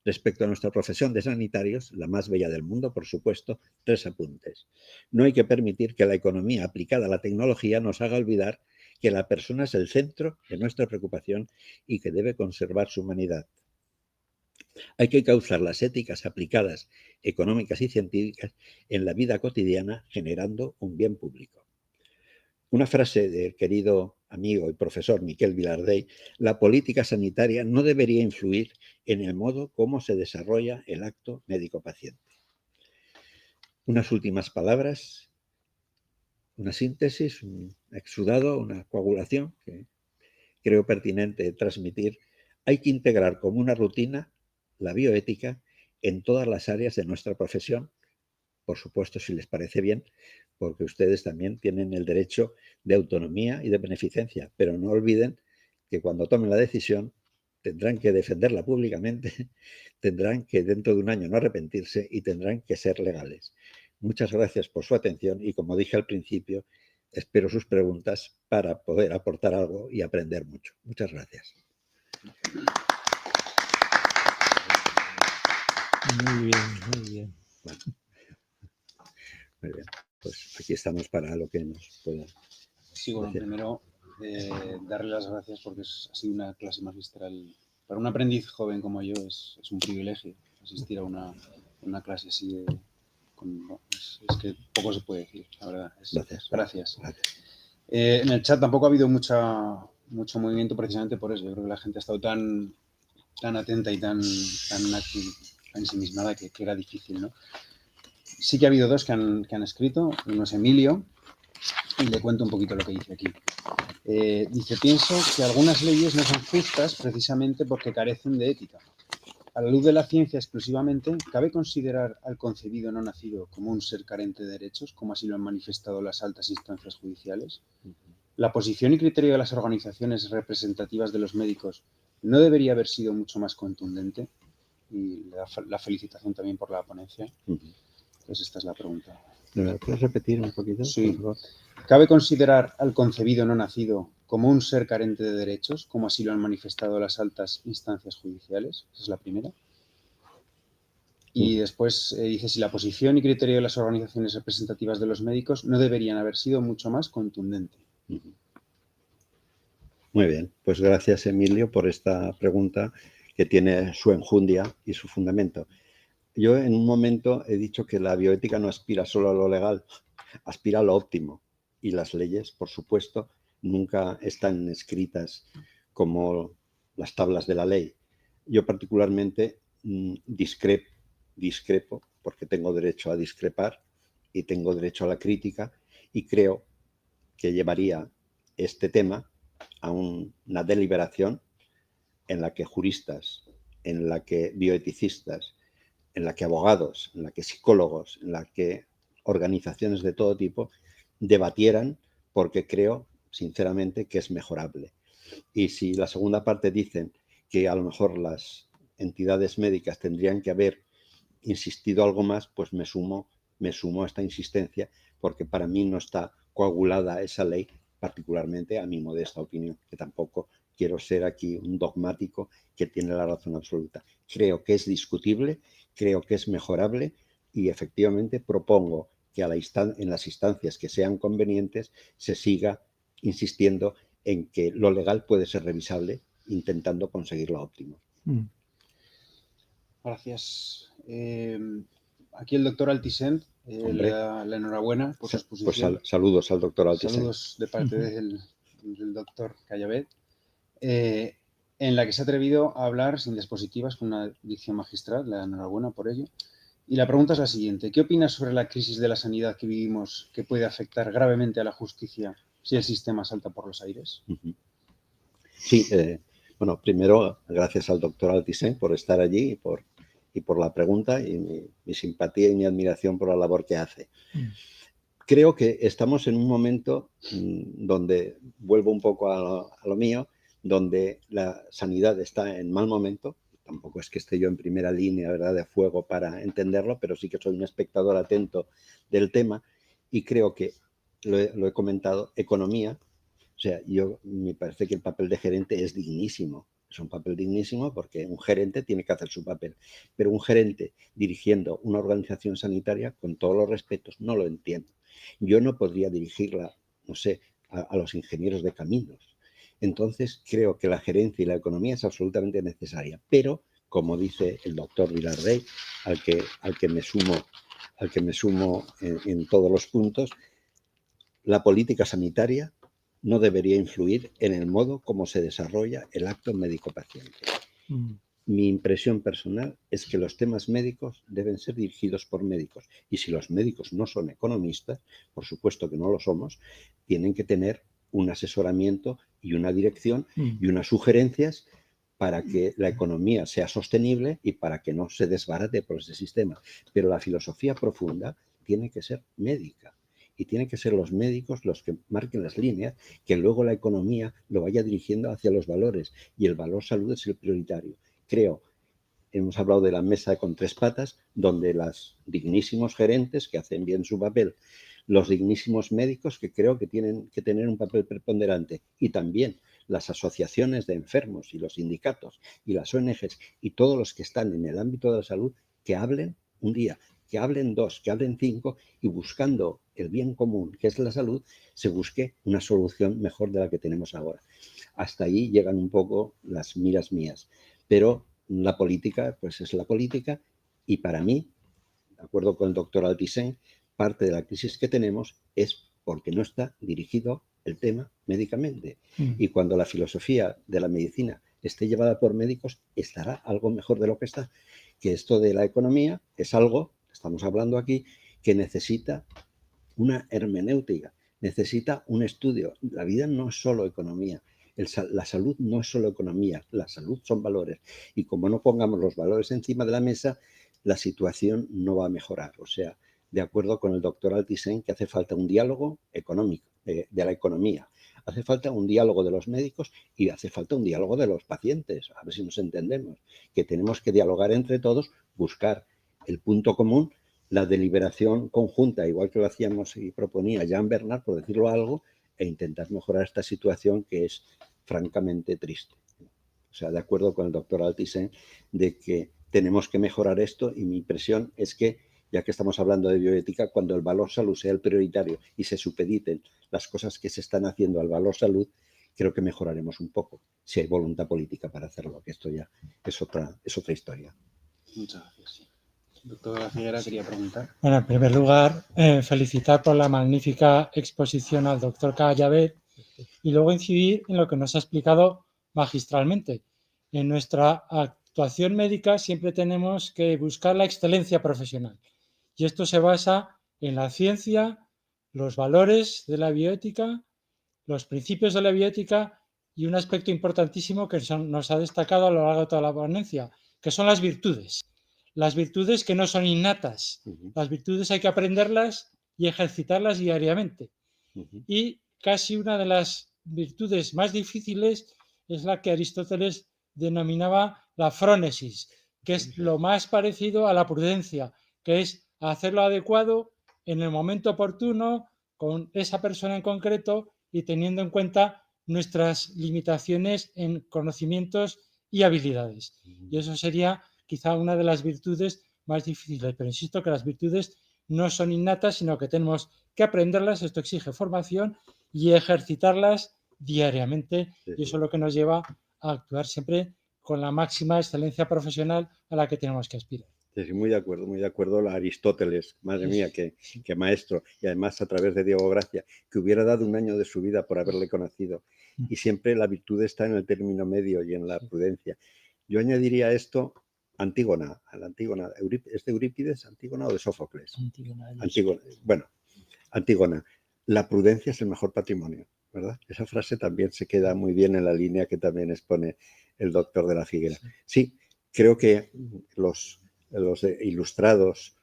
Respecto a nuestra profesión de sanitarios, la más bella del mundo, por supuesto, 3 apuntes. No hay que permitir que la economía aplicada a la tecnología nos haga olvidar que la persona es el centro de nuestra preocupación y que debe conservar su humanidad. Hay que causar las éticas aplicadas, económicas y científicas en la vida cotidiana, generando un bien público. Una frase del querido amigo y profesor Miquel Vilardell: la política sanitaria no debería influir en el modo como se desarrolla el acto médico-paciente. Unas últimas palabras, una síntesis, un exudado, una coagulación que creo pertinente transmitir. Hay que integrar como una rutina la bioética en todas las áreas de nuestra profesión, por supuesto, si les parece bien, porque ustedes también tienen el derecho de autonomía y de beneficencia, pero no olviden que cuando tomen la decisión tendrán que defenderla públicamente, tendrán que dentro de un año no arrepentirse y tendrán que ser legales. Muchas gracias por su atención y, como dije al principio, espero sus preguntas para poder aportar algo y aprender mucho. Muchas gracias. Muy bien, muy bien. Bueno. Muy bien, pues aquí estamos para lo que nos pueda. Sí, bueno, primero darle las gracias porque ha sido una clase magistral. Para un aprendiz joven como yo es un privilegio asistir a una clase así de... es que poco se puede decir, la verdad. Gracias. En el chat tampoco ha habido mucho movimiento precisamente por eso. Yo creo que la gente ha estado tan atenta y tan ensimismada que era difícil, ¿no? Sí que ha habido dos que han escrito. Uno es Emilio, y le cuento un poquito lo que dice aquí. Dice: pienso que algunas leyes no son justas precisamente porque carecen de ética. A la luz de la ciencia exclusivamente, ¿cabe considerar al concebido no nacido como un ser carente de derechos, como así lo han manifestado las altas instancias judiciales? La posición y criterio de las organizaciones representativas de los médicos no debería haber sido mucho más contundente. Y la felicitación también por la ponencia. Pues esta es la pregunta. ¿Me puedes repetir un poquito? Sí. Por favor. ¿Cabe considerar al concebido no nacido como un ser carente de derechos, como así lo han manifestado las altas instancias judiciales? Esa es la primera. Y después dice: si la posición y criterio de las organizaciones representativas de los médicos no deberían haber sido mucho más contundente. Muy bien, pues gracias, Emilio, por esta pregunta que tiene su enjundia y su fundamento. Yo en un momento he dicho que la bioética no aspira solo a lo legal, aspira a lo óptimo. Y las leyes, por supuesto, nunca están escritas como las tablas de la ley. Yo particularmente discrepo, porque tengo derecho a discrepar y tengo derecho a la crítica, y creo que llevaría este tema a una deliberación en la que juristas, en la que bioeticistas, en la que abogados, en la que psicólogos, en la que organizaciones de todo tipo debatieran, porque creo, sinceramente, que es mejorable. Y si la segunda parte dicen que a lo mejor las entidades médicas tendrían que haber insistido algo más, pues me sumo a esta insistencia, porque para mí no está coagulada esa ley, particularmente a mi modesta opinión, que tampoco quiero ser aquí un dogmático que tiene la razón absoluta. Creo que es discutible, creo que es mejorable y efectivamente propongo que en las instancias que sean convenientes se siga insistiendo en que lo legal puede ser revisable, intentando conseguir lo óptimo. Gracias. Aquí el doctor Altisent le da la enhorabuena por su exposición. Pues saludos al doctor Altisent. Saludos de parte del doctor Callavet, en la que se ha atrevido a hablar sin dispositivas, con una dicción magistral. Le da enhorabuena por ello. Y la pregunta es la siguiente: ¿qué opinas sobre la crisis de la sanidad que vivimos, que puede afectar gravemente a la justicia si el sistema salta por los aires? Sí, bueno, primero, gracias al doctor Altisent por estar allí y por la pregunta y mi simpatía y mi admiración por la labor que hace. creo que estamos en un momento donde, vuelvo un poco a lo mío, donde la sanidad está en mal momento. Tampoco es que esté yo en primera línea, ¿verdad?, de fuego para entenderlo, pero sí que soy un espectador atento del tema y creo que, lo he comentado, economía. O sea, me parece que el papel de gerente es dignísimo. Es un papel dignísimo porque un gerente tiene que hacer su papel. Pero un gerente dirigiendo una organización sanitaria, con todos los respetos, no lo entiendo. Yo no podría dirigirla, no sé, a los ingenieros de caminos. Entonces, creo que la gerencia y la economía es absolutamente necesaria. Pero, como dice el doctor Vilarrey, al que me sumo en todos los puntos, la política sanitaria no debería influir en el modo como se desarrolla el acto médico-paciente. Mi impresión personal es que los temas médicos deben ser dirigidos por médicos. Y si los médicos no son economistas, por supuesto que no lo somos, tienen que tener un asesoramiento y una dirección y unas sugerencias para que la economía sea sostenible y para que no se desbarate por ese sistema. Pero la filosofía profunda tiene que ser médica. Y tienen que ser los médicos los que marquen las líneas, que luego la economía lo vaya dirigiendo hacia los valores. Y el valor salud es el prioritario. Creo, hemos hablado de la mesa con tres patas, donde los dignísimos gerentes que hacen bien su papel, los dignísimos médicos que creo que tienen que tener un papel preponderante, y también las asociaciones de enfermos y los sindicatos y las ONGs y todos los que están en el ámbito de la salud, que hablen un día, que hablen dos, que hablen cinco, y buscando el bien común, que es la salud, se busque una solución mejor de la que tenemos ahora. Hasta ahí llegan un poco las miras mías. Pero la política, pues es la política, y para mí, de acuerdo con el doctor Altisent, parte de la crisis que tenemos es porque no está dirigido el tema médicamente. Y cuando la filosofía de la medicina esté llevada por médicos, estará algo mejor de lo que está. Que esto de la economía es algo, estamos hablando aquí, que necesita una hermenéutica, necesita un estudio. La vida no es solo economía. La salud no es solo economía, la salud son valores. Y como no pongamos los valores encima de la mesa, la situación no va a mejorar. O sea, de acuerdo con el doctor Altisent, que hace falta un diálogo económico, de la economía. Hace falta un diálogo de los médicos y hace falta un diálogo de los pacientes. A ver si nos entendemos. Que tenemos que dialogar entre todos, buscar el punto común, la deliberación conjunta, igual que lo hacíamos y proponía Jean Bernard, por decirlo algo, e intentar mejorar esta situación que es francamente triste. O sea, de acuerdo con el doctor Altisent, de que tenemos que mejorar esto, y mi impresión es que, ya que estamos hablando de bioética, cuando el valor salud sea el prioritario y se supediten las cosas que se están haciendo al valor salud, creo que mejoraremos un poco, si hay voluntad política para hacerlo, que esto ya es otra historia. Muchas gracias. Doctor La Figuera, quería preguntar. Bueno, en primer lugar, felicitar por la magnífica exposición al doctor Callavet y luego incidir en lo que nos ha explicado magistralmente. En nuestra actuación médica siempre tenemos que buscar la excelencia profesional, y esto se basa en la ciencia, los valores de la bioética, los principios de la bioética y un aspecto importantísimo que nos ha destacado a lo largo de toda la ponencia, que son las virtudes. Las virtudes que no son innatas. Las virtudes hay que aprenderlas y ejercitarlas diariamente. Y casi una de las virtudes más difíciles es la que Aristóteles denominaba la frónesis, que es lo más parecido a la prudencia, que es hacer lo adecuado en el momento oportuno, con esa persona en concreto y teniendo en cuenta nuestras limitaciones en conocimientos y habilidades. Y eso sería quizá una de las virtudes más difíciles, pero insisto que las virtudes no son innatas, sino que tenemos que aprenderlas, esto exige formación y ejercitarlas diariamente, y eso es lo que nos lleva a actuar siempre con la máxima excelencia profesional a la que tenemos que aspirar. Sí, muy de acuerdo, la Aristóteles, madre mía, que maestro, y además a través de Diego Gracia, que hubiera dado un año de su vida por haberle conocido, y siempre la virtud está en el término medio y en la prudencia. Yo añadiría esto, Antígona, ¿es de Eurípides, Antígona o de Sófocles? Antígona, la prudencia es el mejor patrimonio, ¿verdad? Esa frase también se queda muy bien en la línea que también expone el doctor de la Figuera. Sí, creo que los ilustrados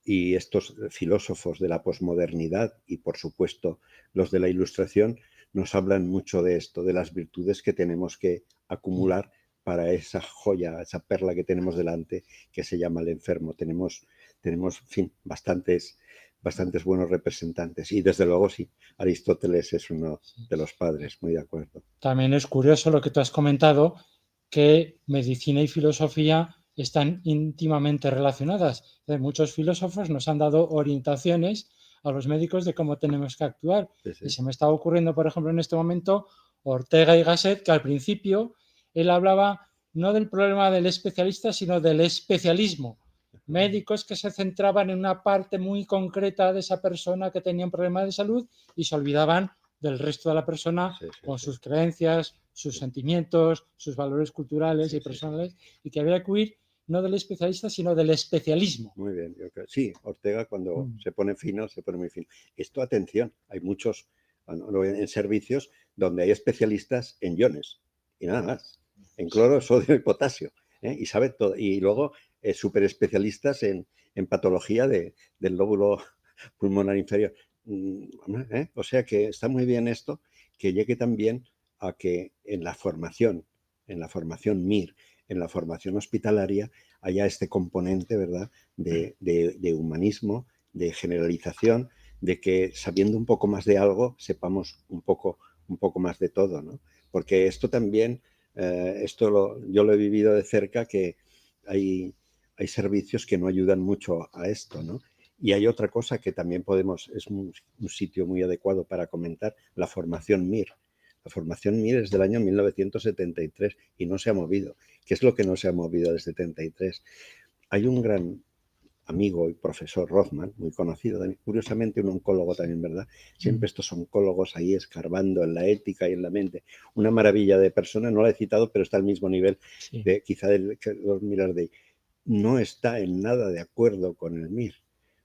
Y estos filósofos de la posmodernidad y, por supuesto, los de la Ilustración, nos hablan mucho de esto, de las virtudes que tenemos que acumular para esa joya, esa perla que tenemos delante, que se llama el enfermo. Tenemos en fin, bastantes buenos representantes. Y desde luego, sí, Aristóteles es uno de los padres, muy de acuerdo. También es curioso lo que tú has comentado, que medicina y filosofía están íntimamente relacionadas. Muchos filósofos nos han dado orientaciones a los médicos de cómo tenemos que actuar. Sí, sí. Y se me está ocurriendo, por ejemplo, en este momento, Ortega y Gasset, que al principio él hablaba no del problema del especialista, sino del especialismo. Médicos que se centraban en una parte muy concreta de esa persona que tenía un problema de salud y se olvidaban del resto de la persona, Sí, sí, con sí. sus creencias, sus sentimientos, sus valores culturales Sí, y sí, personales, y que había que huir no del especialista, sino del especialismo. Muy bien, yo creo. Sí, Ortega cuando se pone fino, se pone muy fino. Esto, atención, hay muchos en servicios donde hay especialistas en iones y nada más, en cloro, sodio y potasio, ¿eh? Y sabe todo. Y luego súper especialistas en patología del lóbulo pulmonar inferior. O sea que está muy bien esto, que llegue también a que en la formación MIR, en la formación hospitalaria, haya este componente, ¿verdad?, de humanismo, de generalización, de que sabiendo un poco más de algo, sepamos un poco más de todo, ¿no? Porque esto también, yo lo he vivido de cerca, que hay servicios que no ayudan mucho a esto, ¿no? Y hay otra cosa que también es un sitio muy adecuado para comentar, la formación MIR. La formación MIR es del año 1973 y no se ha movido. ¿Qué es lo que no se ha movido desde 73? Hay un gran amigo y profesor, Rothman, muy conocido, curiosamente un oncólogo también, ¿verdad? Siempre estos oncólogos ahí escarbando en la ética y en la mente. Una maravilla de persona, no la he citado, pero está al mismo nivel de quizá que los Mirarday. No está en nada de acuerdo con el MIR.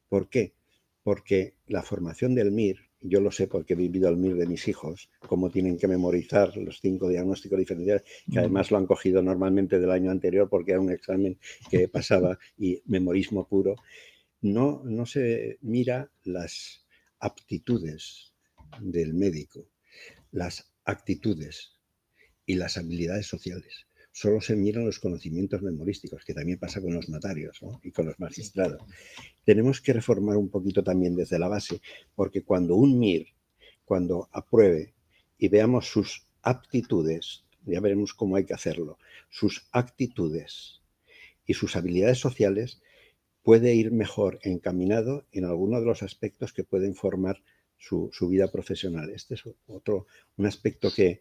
¿Por qué? Porque la formación del MIR, yo lo sé porque he vivido el MIR de mis hijos, cómo tienen que memorizar los 5 diagnósticos diferenciales, que además lo han cogido normalmente del año anterior porque era un examen que pasaba y memorismo puro. No se mira las aptitudes del médico, las actitudes y las habilidades sociales. Solo se miran los conocimientos memorísticos, que también pasa con los notarios, ¿no?, y con los magistrados. Tenemos que reformar un poquito también desde la base, porque cuando un MIR, cuando apruebe y veamos sus aptitudes, ya veremos cómo hay que hacerlo, sus actitudes y sus habilidades sociales, puede ir mejor encaminado en alguno de los aspectos que pueden formar su vida profesional. Este es un aspecto que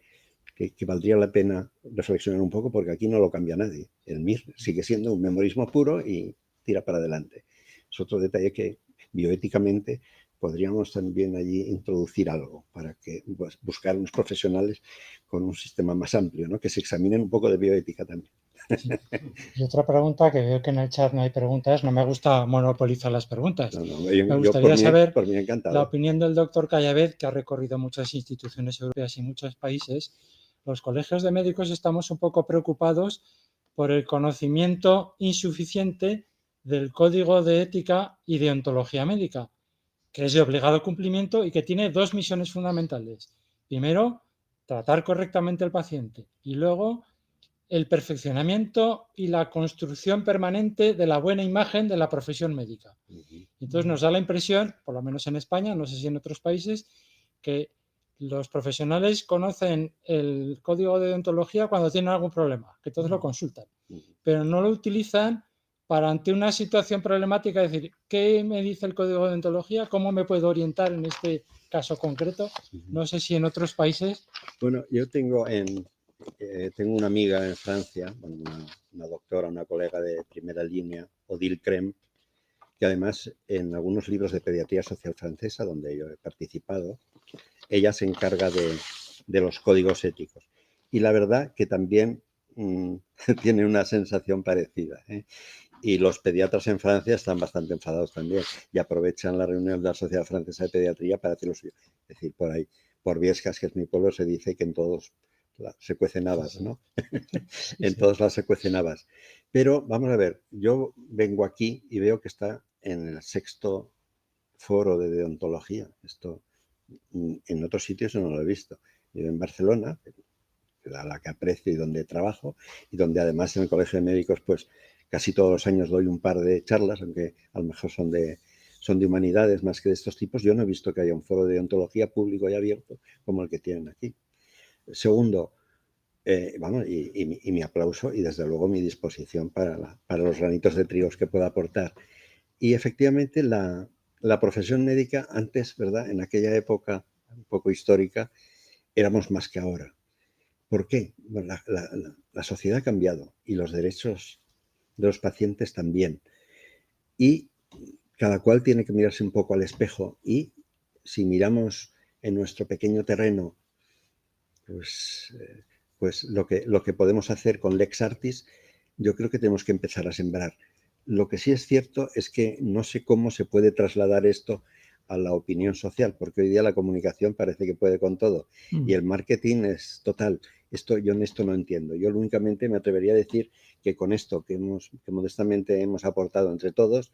valdría la pena reflexionar un poco, porque aquí no lo cambia nadie. El MIR sigue siendo un memorismo puro y tira para adelante. Es otro detalle que bioéticamente podríamos también allí introducir algo para que buscar unos profesionales con un sistema más amplio, ¿no?, que se examinen un poco de bioética también. Sí. Y otra pregunta, que veo que en el chat no hay preguntas, no me gusta monopolizar las preguntas. Me gustaría saber por mí encantado. la opinión del doctor Callavez, que ha recorrido muchas instituciones europeas y muchos países. Los colegios de médicos estamos un poco preocupados por el conocimiento insuficiente del código de ética y deontología médica, que es de obligado cumplimiento y que tiene 2 misiones fundamentales. Primero, tratar correctamente al paciente, y luego el perfeccionamiento y la construcción permanente de la buena imagen de la profesión médica. Entonces nos da la impresión, por lo menos en España, no sé si en otros países, que los profesionales conocen el código de deontología cuando tienen algún problema, que todos lo consultan, pero no lo utilizan para, ante una situación problemática, decir, ¿qué me dice el código de deontología? ¿Cómo me puedo orientar en este caso concreto? No sé si en otros países. Bueno, yo tengo una amiga en Francia, una doctora, una colega de primera línea, Odile Crème, que además en algunos libros de pediatría social francesa, donde yo he participado, ella se encarga de los códigos éticos. Y la verdad que también tiene una sensación parecida, ¿eh? Y los pediatras en Francia están bastante enfadados también y aprovechan la reunión de la Sociedad Francesa de Pediatría para hacer lo suyo. Es decir, por ahí, por Viescas, que es mi pueblo, se dice que en todos se cuecen habas, ¿no? En todos las se cuecen habas. Pero vamos a ver, yo vengo aquí y veo que está en el 6º foro de deontología. Esto en otros sitios no lo he visto. Yo en Barcelona, a la que aprecio y donde trabajo, y donde además en el Colegio de Médicos pues casi todos los años doy un par de charlas, aunque a lo mejor son de humanidades más que de estos tipos. Yo no he visto que haya un foro de deontología público y abierto como el que tienen aquí. Segundo, vamos, y mi aplauso y desde luego mi disposición para los granitos de trigo que pueda aportar. Y efectivamente la profesión médica antes, ¿verdad? En aquella época un poco histórica, éramos más que ahora. ¿Por qué? Bueno, la sociedad ha cambiado y los derechos de los pacientes también. Y cada cual tiene que mirarse un poco al espejo y si miramos en nuestro pequeño terreno, pues lo que podemos hacer con Lex Artis, yo creo que tenemos que empezar a sembrar. Lo que sí es cierto es que no sé cómo se puede trasladar esto a la opinión social, porque hoy día la comunicación parece que puede con todo y el marketing es total. Yo en esto no entiendo. Yo únicamente me atrevería a decir que con esto que modestamente hemos aportado entre todos,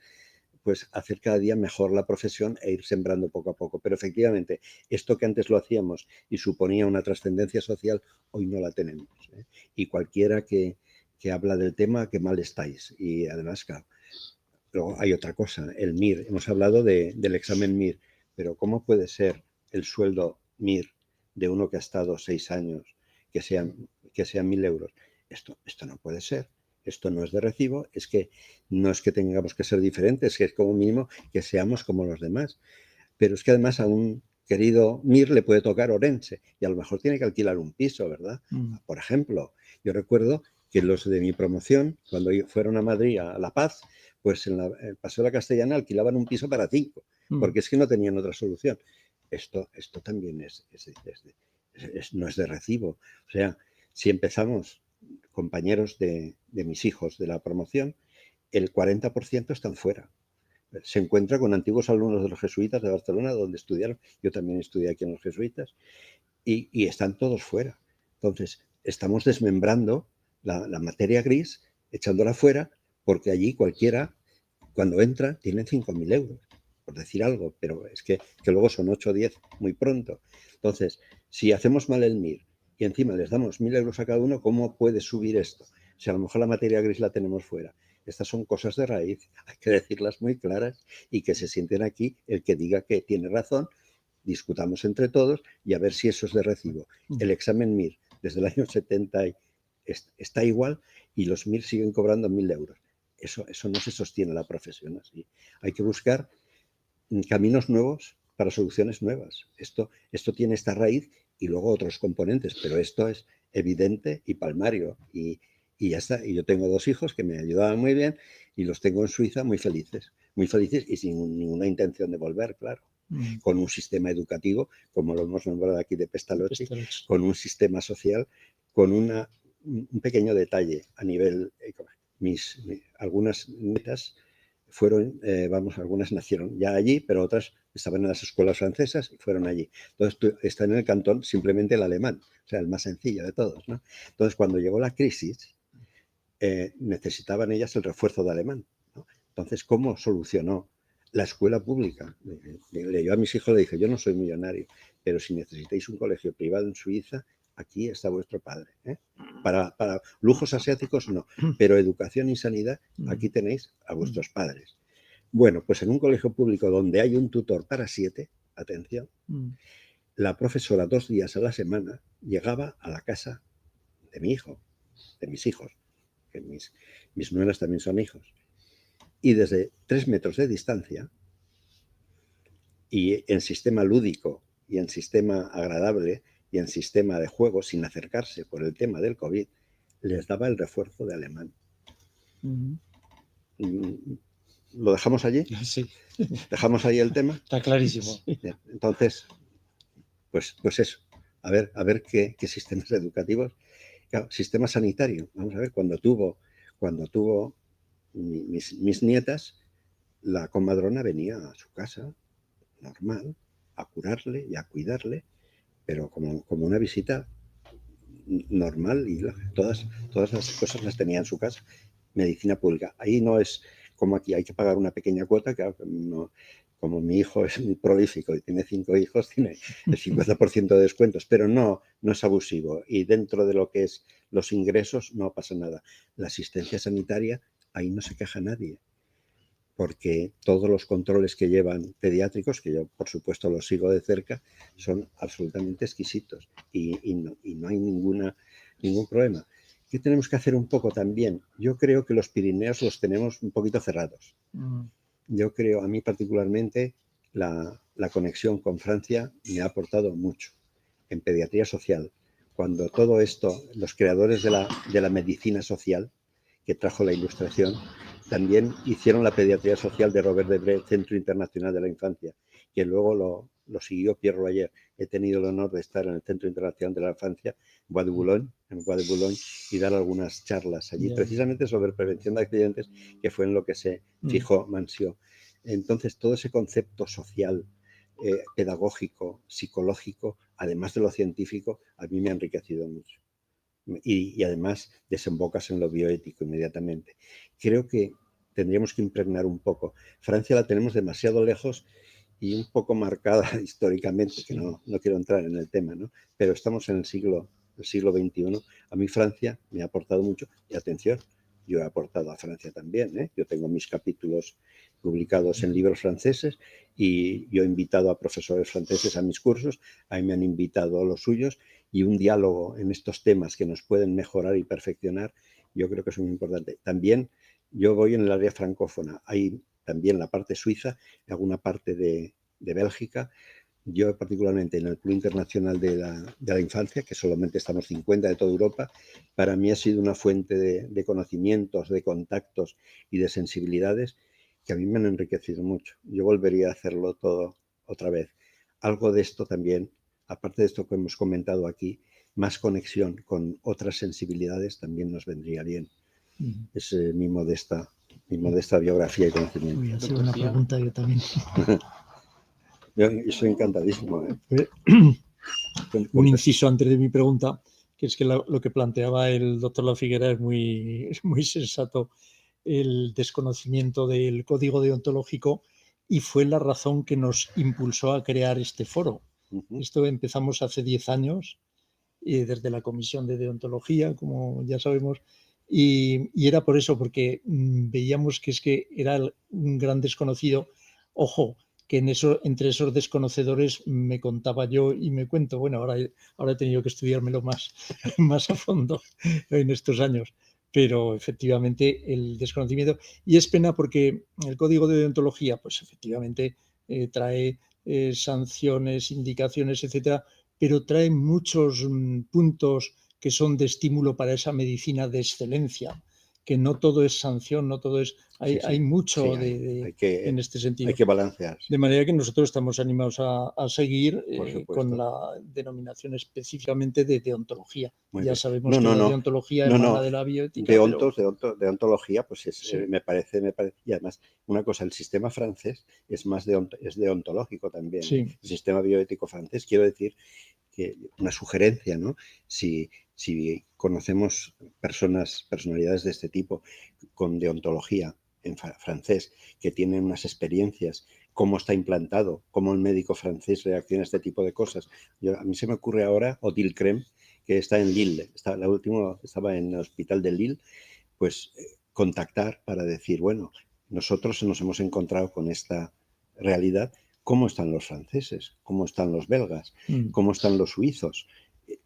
pues hacer cada día mejor la profesión e ir sembrando poco a poco. Pero efectivamente, esto que antes lo hacíamos y suponía una trascendencia social, hoy no la tenemos, ¿eh? Y cualquiera que habla del tema, qué mal estáis. Y además, claro, luego hay otra cosa, el MIR. Hemos hablado del examen MIR, pero ¿cómo puede ser el sueldo MIR de uno que ha estado 6 años que sean 1.000 euros? Esto no puede ser. Esto no es de recibo, no es que tengamos que ser diferentes, es como mínimo que seamos como los demás. Pero es que además a un querido MIR le puede tocar Orense y a lo mejor tiene que alquilar un piso, ¿verdad? Por ejemplo, yo recuerdo que los de mi promoción, cuando fueron a Madrid, a La Paz, pues en el Paseo de la Castellana alquilaban un piso para 5, porque es que no tenían otra solución. Esto también no es de recibo. O sea, si empezamos, compañeros de mis hijos de la promoción, el 40% están fuera. Se encuentra con antiguos alumnos de los jesuitas de Barcelona, donde estudiaron. Yo también estudié aquí en los jesuitas, y están todos fuera. Entonces, estamos desmembrando la materia gris, echándola fuera, porque allí cualquiera, cuando entra, tiene 5.000 euros, por decir algo, pero es que luego son 8 o 10 muy pronto. Entonces, si hacemos mal el MIR y encima les damos 1.000 euros a cada uno, ¿cómo puede subir esto? Si a lo mejor la materia gris la tenemos fuera. Estas son cosas de raíz, hay que decirlas muy claras y que se sienten aquí el que diga que tiene razón, discutamos entre todos y a ver si eso es de recibo. El examen MIR desde el año 70 está igual y los MIR siguen cobrando 1.000 euros. Eso no se sostiene la profesión así. Hay que buscar caminos nuevos para soluciones nuevas. Esto tiene esta raíz y luego otros componentes, pero esto es evidente y palmario y ya está. Y yo tengo 2 hijos que me ayudaban muy bien y los tengo en Suiza muy felices y sin ninguna intención de volver, claro. Con un sistema educativo, como lo hemos nombrado aquí de Pestalozzi, con un sistema social, con un pequeño detalle a nivel... algunas nietas fueron, algunas nacieron ya allí, pero otras estaban en las escuelas francesas y fueron allí. Entonces, están en el cantón simplemente el alemán, o sea, el más sencillo de todos, ¿no? Entonces, cuando llegó la crisis, necesitaban ellas el refuerzo de alemán, ¿no? Entonces, ¿cómo solucionó la escuela pública? Yo a mis hijos le dije, yo no soy millonario, pero si necesitáis un colegio privado en Suiza, aquí está vuestro padre, ¿eh? Para lujos asiáticos no, pero educación y sanidad, aquí tenéis a vuestros padres. Bueno, pues en un colegio público donde hay un tutor para 7, atención, la profesora 2 días a la semana llegaba a la casa de mi hijo, de mis hijos, que mis nueras también son hijos, y desde 3 metros de distancia, y en sistema lúdico y en sistema agradable, y en sistema de juego, sin acercarse por el tema del COVID, les daba el refuerzo de alemán. ¿Lo dejamos allí? Sí. ¿Dejamos ahí el tema? Está clarísimo. Entonces, pues eso. A ver qué sistemas educativos. Claro, sistema sanitario. Vamos a ver, cuando tuvo mis nietas, la comadrona venía a su casa, normal, a curarle y a cuidarle, pero como una visita normal y todas las cosas las tenía en su casa. Medicina pública. Ahí no es como aquí hay que pagar una pequeña cuota, que no, como mi hijo es muy prolífico y tiene 5 hijos, tiene el 50% de descuentos, pero no es abusivo. Y dentro de lo que es los ingresos no pasa nada. La asistencia sanitaria, ahí no se queja nadie, porque todos los controles que llevan pediátricos, que yo por supuesto los sigo de cerca, son absolutamente exquisitos y no hay ningún problema. ¿Qué tenemos que hacer un poco también? Yo creo que los Pirineos los tenemos un poquito cerrados. Yo creo, a mí particularmente, la conexión con Francia me ha aportado mucho en pediatría social. Cuando todo esto, los creadores de la medicina social, que trajo la Ilustración, también hicieron la pediatría social de Robert Debré, Centro Internacional de la Infancia, que luego lo siguió Pierre Royer. He tenido el honor de estar en el Centro Internacional de la Infancia, en Bois de Boulogne, y dar algunas charlas allí, precisamente sobre prevención de accidentes, que fue en lo que se fijó Mansió. Entonces, todo ese concepto social, pedagógico, psicológico, además de lo científico, a mí me ha enriquecido mucho. Y además desembocas en lo bioético inmediatamente. Creo que tendríamos que impregnar un poco. Francia la tenemos demasiado lejos y un poco marcada históricamente, que no quiero entrar en el tema, ¿no? Pero estamos en el siglo XXI. A mí Francia me ha aportado mucho. Y atención, yo he aportado a Francia también, ¿eh? Yo tengo mis capítulos publicados en libros franceses y yo he invitado a profesores franceses a mis cursos, ahí me han invitado a los suyos, y un diálogo en estos temas que nos pueden mejorar y perfeccionar, yo creo que es muy importante. También yo voy en el área francófona, hay también la parte suiza, alguna parte de Bélgica. Yo particularmente en el Club Internacional de la Infancia, que solamente estamos 50 de toda Europa, para mí ha sido una fuente de conocimientos, de contactos y de sensibilidades que a mí me han enriquecido mucho. Yo volvería a hacerlo todo otra vez. Algo de esto también, aparte de esto que hemos comentado aquí, más conexión con otras sensibilidades también nos vendría bien. Es mi modesta biografía y conocimiento. Voy a hacer una pregunta yo también. Yo soy encantadísimo. Un inciso antes de mi pregunta, que es que lo que planteaba el doctor La Figuera es muy sensato, el desconocimiento del código deontológico, y fue la razón que nos impulsó a crear este foro. Esto empezamos hace 10 años, desde la Comisión de Deontología, como ya sabemos, y era por eso, porque veíamos que es que era un gran desconocido. Ojo, que entre esos desconocedores me contaba yo y me cuento. Bueno, ahora he tenido que estudiármelo más a fondo en estos años, pero efectivamente el desconocimiento, y es pena porque el código de deontología, pues efectivamente trae sanciones, indicaciones, etcétera, pero trae muchos puntos que son de estímulo para esa medicina de excelencia, que no todo es sanción, no todo es... Hay mucho en este sentido. Hay que balancear. De manera que nosotros estamos animados a seguir con la denominación específicamente de deontología. Muy ya bien. sabemos que la deontología emana de la bioética. Deontología, pues me parece. Y además, una cosa, el sistema francés es deontológico también. Sí. El sistema bioético francés, quiero decir que una sugerencia, ¿no? Si conocemos personalidades de este tipo con deontología en francés, que tienen unas experiencias, cómo está implantado, cómo el médico francés reacciona a este tipo de cosas. A mí se me ocurre ahora Odile Crème, que está en Lille, la última estaba en el hospital de Lille, pues contactar para decir, bueno, nosotros nos hemos encontrado con esta realidad, ¿cómo están los franceses? ¿Cómo están los belgas? ¿Cómo están los suizos?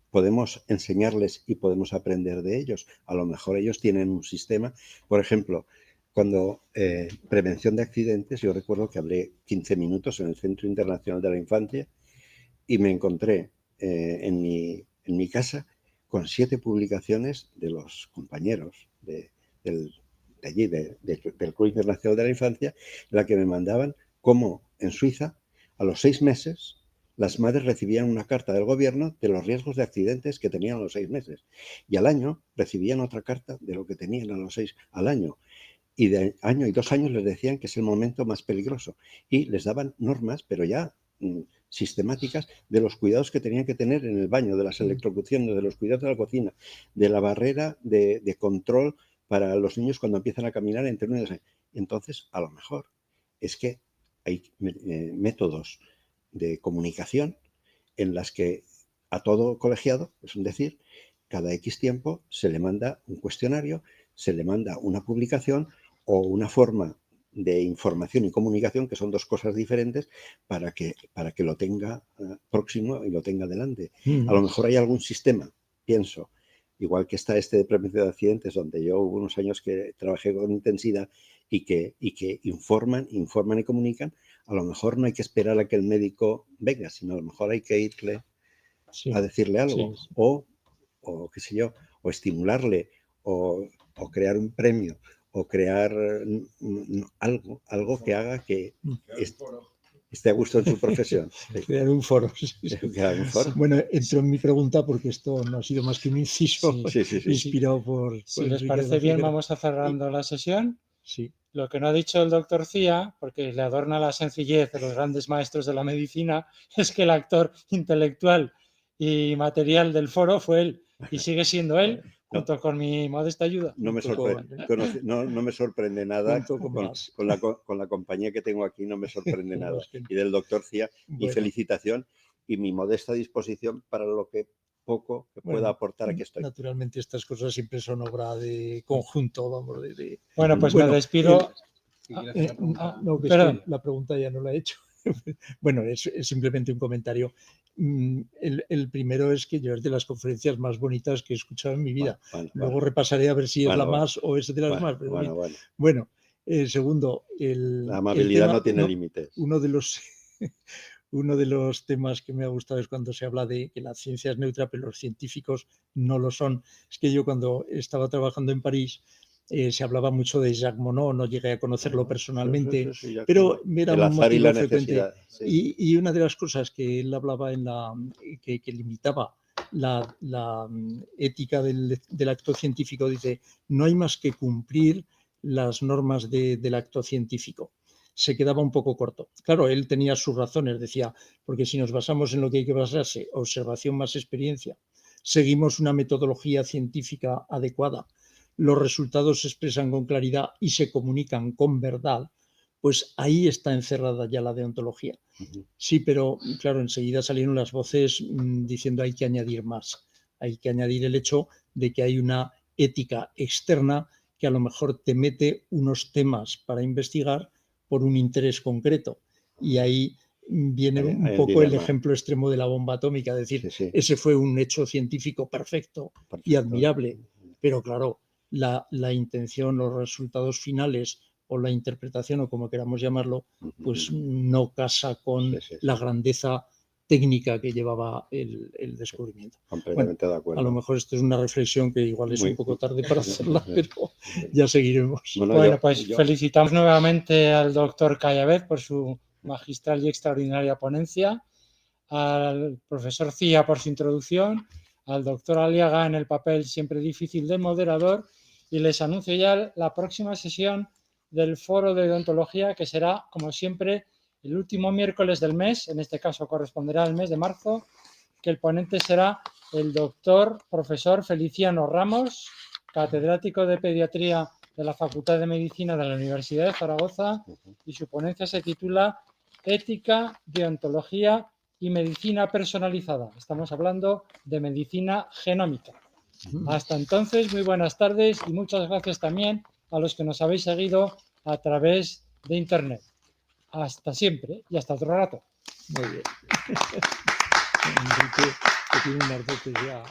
Podemos enseñarles y podemos aprender de ellos. A lo mejor ellos tienen un sistema, por ejemplo, cuando prevención de accidentes, yo recuerdo que hablé 15 minutos en el Centro Internacional de la Infancia y me encontré en mi casa con 7 publicaciones de los compañeros de allí, del Club Internacional de la Infancia, en la que me mandaban cómo en Suiza, a los 6 meses, las madres recibían una carta del gobierno de los riesgos de accidentes que tenían a los 6 meses. Y al año recibían otra carta de lo que tenían a los 6 al año. Y de año y 2 años les decían que es el momento más peligroso. Y les daban normas, pero ya sistemáticas, de los cuidados que tenían que tener en el baño, de las electrocuciones, de los cuidados de la cocina, de la barrera de control para los niños cuando empiezan a caminar entre 1 y 2 años. entonces a lo mejor es que hay métodos de comunicación en las que a todo colegiado, es decir, cada X tiempo se le manda un cuestionario, se le manda una publicación o una forma de información y comunicación, que son dos cosas diferentes, para que lo tenga próximo y lo tenga delante. A lo mejor hay algún sistema, pienso, igual que está este de prevención de accidentes, donde yo hubo unos años que trabajé con intensidad y que informan y comunican. A lo mejor no hay que esperar a que el médico venga, sino a lo mejor hay que irle a decirle algo, o qué sé yo, o estimularle, o crear un premio, o crear algo que haga que esté a gusto en su profesión. Crear un foro. Crear un foro. Bueno, entro en mi pregunta porque esto no ha sido más que un inciso inspirado por... Si les parece bien, vamos a cerrando la sesión. Sí. Lo que no ha dicho el doctor Cía, porque le adorna la sencillez de los grandes maestros de la medicina, es que el actor intelectual y material del foro fue él, y sigue siendo él, junto con mi modesta ayuda. No me sorprende nada, con la compañía que tengo aquí no me sorprende nada. Y del doctor Cía, mi felicitación y mi modesta disposición para lo que poco que pueda aportar, aquí estoy. Naturalmente estas cosas siempre son obra de conjunto, vamos. Bueno, pues me despido. No, que es que la pregunta ya no la he hecho. Bueno, es simplemente un comentario. El primero es que yo es de las conferencias más bonitas que he escuchado en mi vida. Luego repasaré a ver si es la más o es de las más. Pero bueno, segundo, la amabilidad no tiene límites. Uno de los temas que me ha gustado es cuando se habla de que la ciencia es neutra, pero los científicos no lo son. Es que yo cuando estaba trabajando en París se hablaba mucho de Jacques Monod, no llegué a conocerlo personalmente, pero era un motivo frecuente. Y una de las cosas que él hablaba que limitaba la ética del acto científico, dice, no hay más que cumplir las normas del acto científico. Se quedaba un poco corto. Claro, él tenía sus razones, decía, porque si nos basamos en lo que hay que basarse, observación más experiencia, seguimos una metodología científica adecuada, los resultados se expresan con claridad y se comunican con verdad, pues ahí está encerrada ya la deontología. Sí, pero claro, enseguida salieron las voces diciendo hay que añadir más. Hay que añadir el hecho de que hay una ética externa que a lo mejor te mete unos temas para investigar por un interés concreto. Y ahí viene un poco el ejemplo extremo de la bomba atómica, es decir, ese fue un hecho científico perfecto y admirable, pero claro, la intención, los resultados finales o la interpretación o como queramos llamarlo, pues no casa con la grandeza técnica que llevaba el descubrimiento. Completamente de acuerdo. A lo mejor esto es una reflexión que igual es un poco tarde para hacerla, pero ya seguiremos. Bueno, pues felicitamos nuevamente al doctor Callavez por su magistral y extraordinaria ponencia, al profesor Cía por su introducción, al doctor Aliaga en el papel siempre difícil de moderador, y les anuncio ya la próxima sesión del Foro de Odontología, que será, como siempre, el último miércoles del mes, en este caso corresponderá al mes de marzo, que el ponente será el doctor profesor Feliciano Ramos, catedrático de Pediatría de la Facultad de Medicina de la Universidad de Zaragoza, y su ponencia se titula Ética, Deontología y Medicina Personalizada. Estamos hablando de medicina genómica. Hasta entonces, muy buenas tardes y muchas gracias también a los que nos habéis seguido a través de Internet. Hasta siempre y hasta otro rato. Muy bien. Enrique, que tiene unas dotes ya.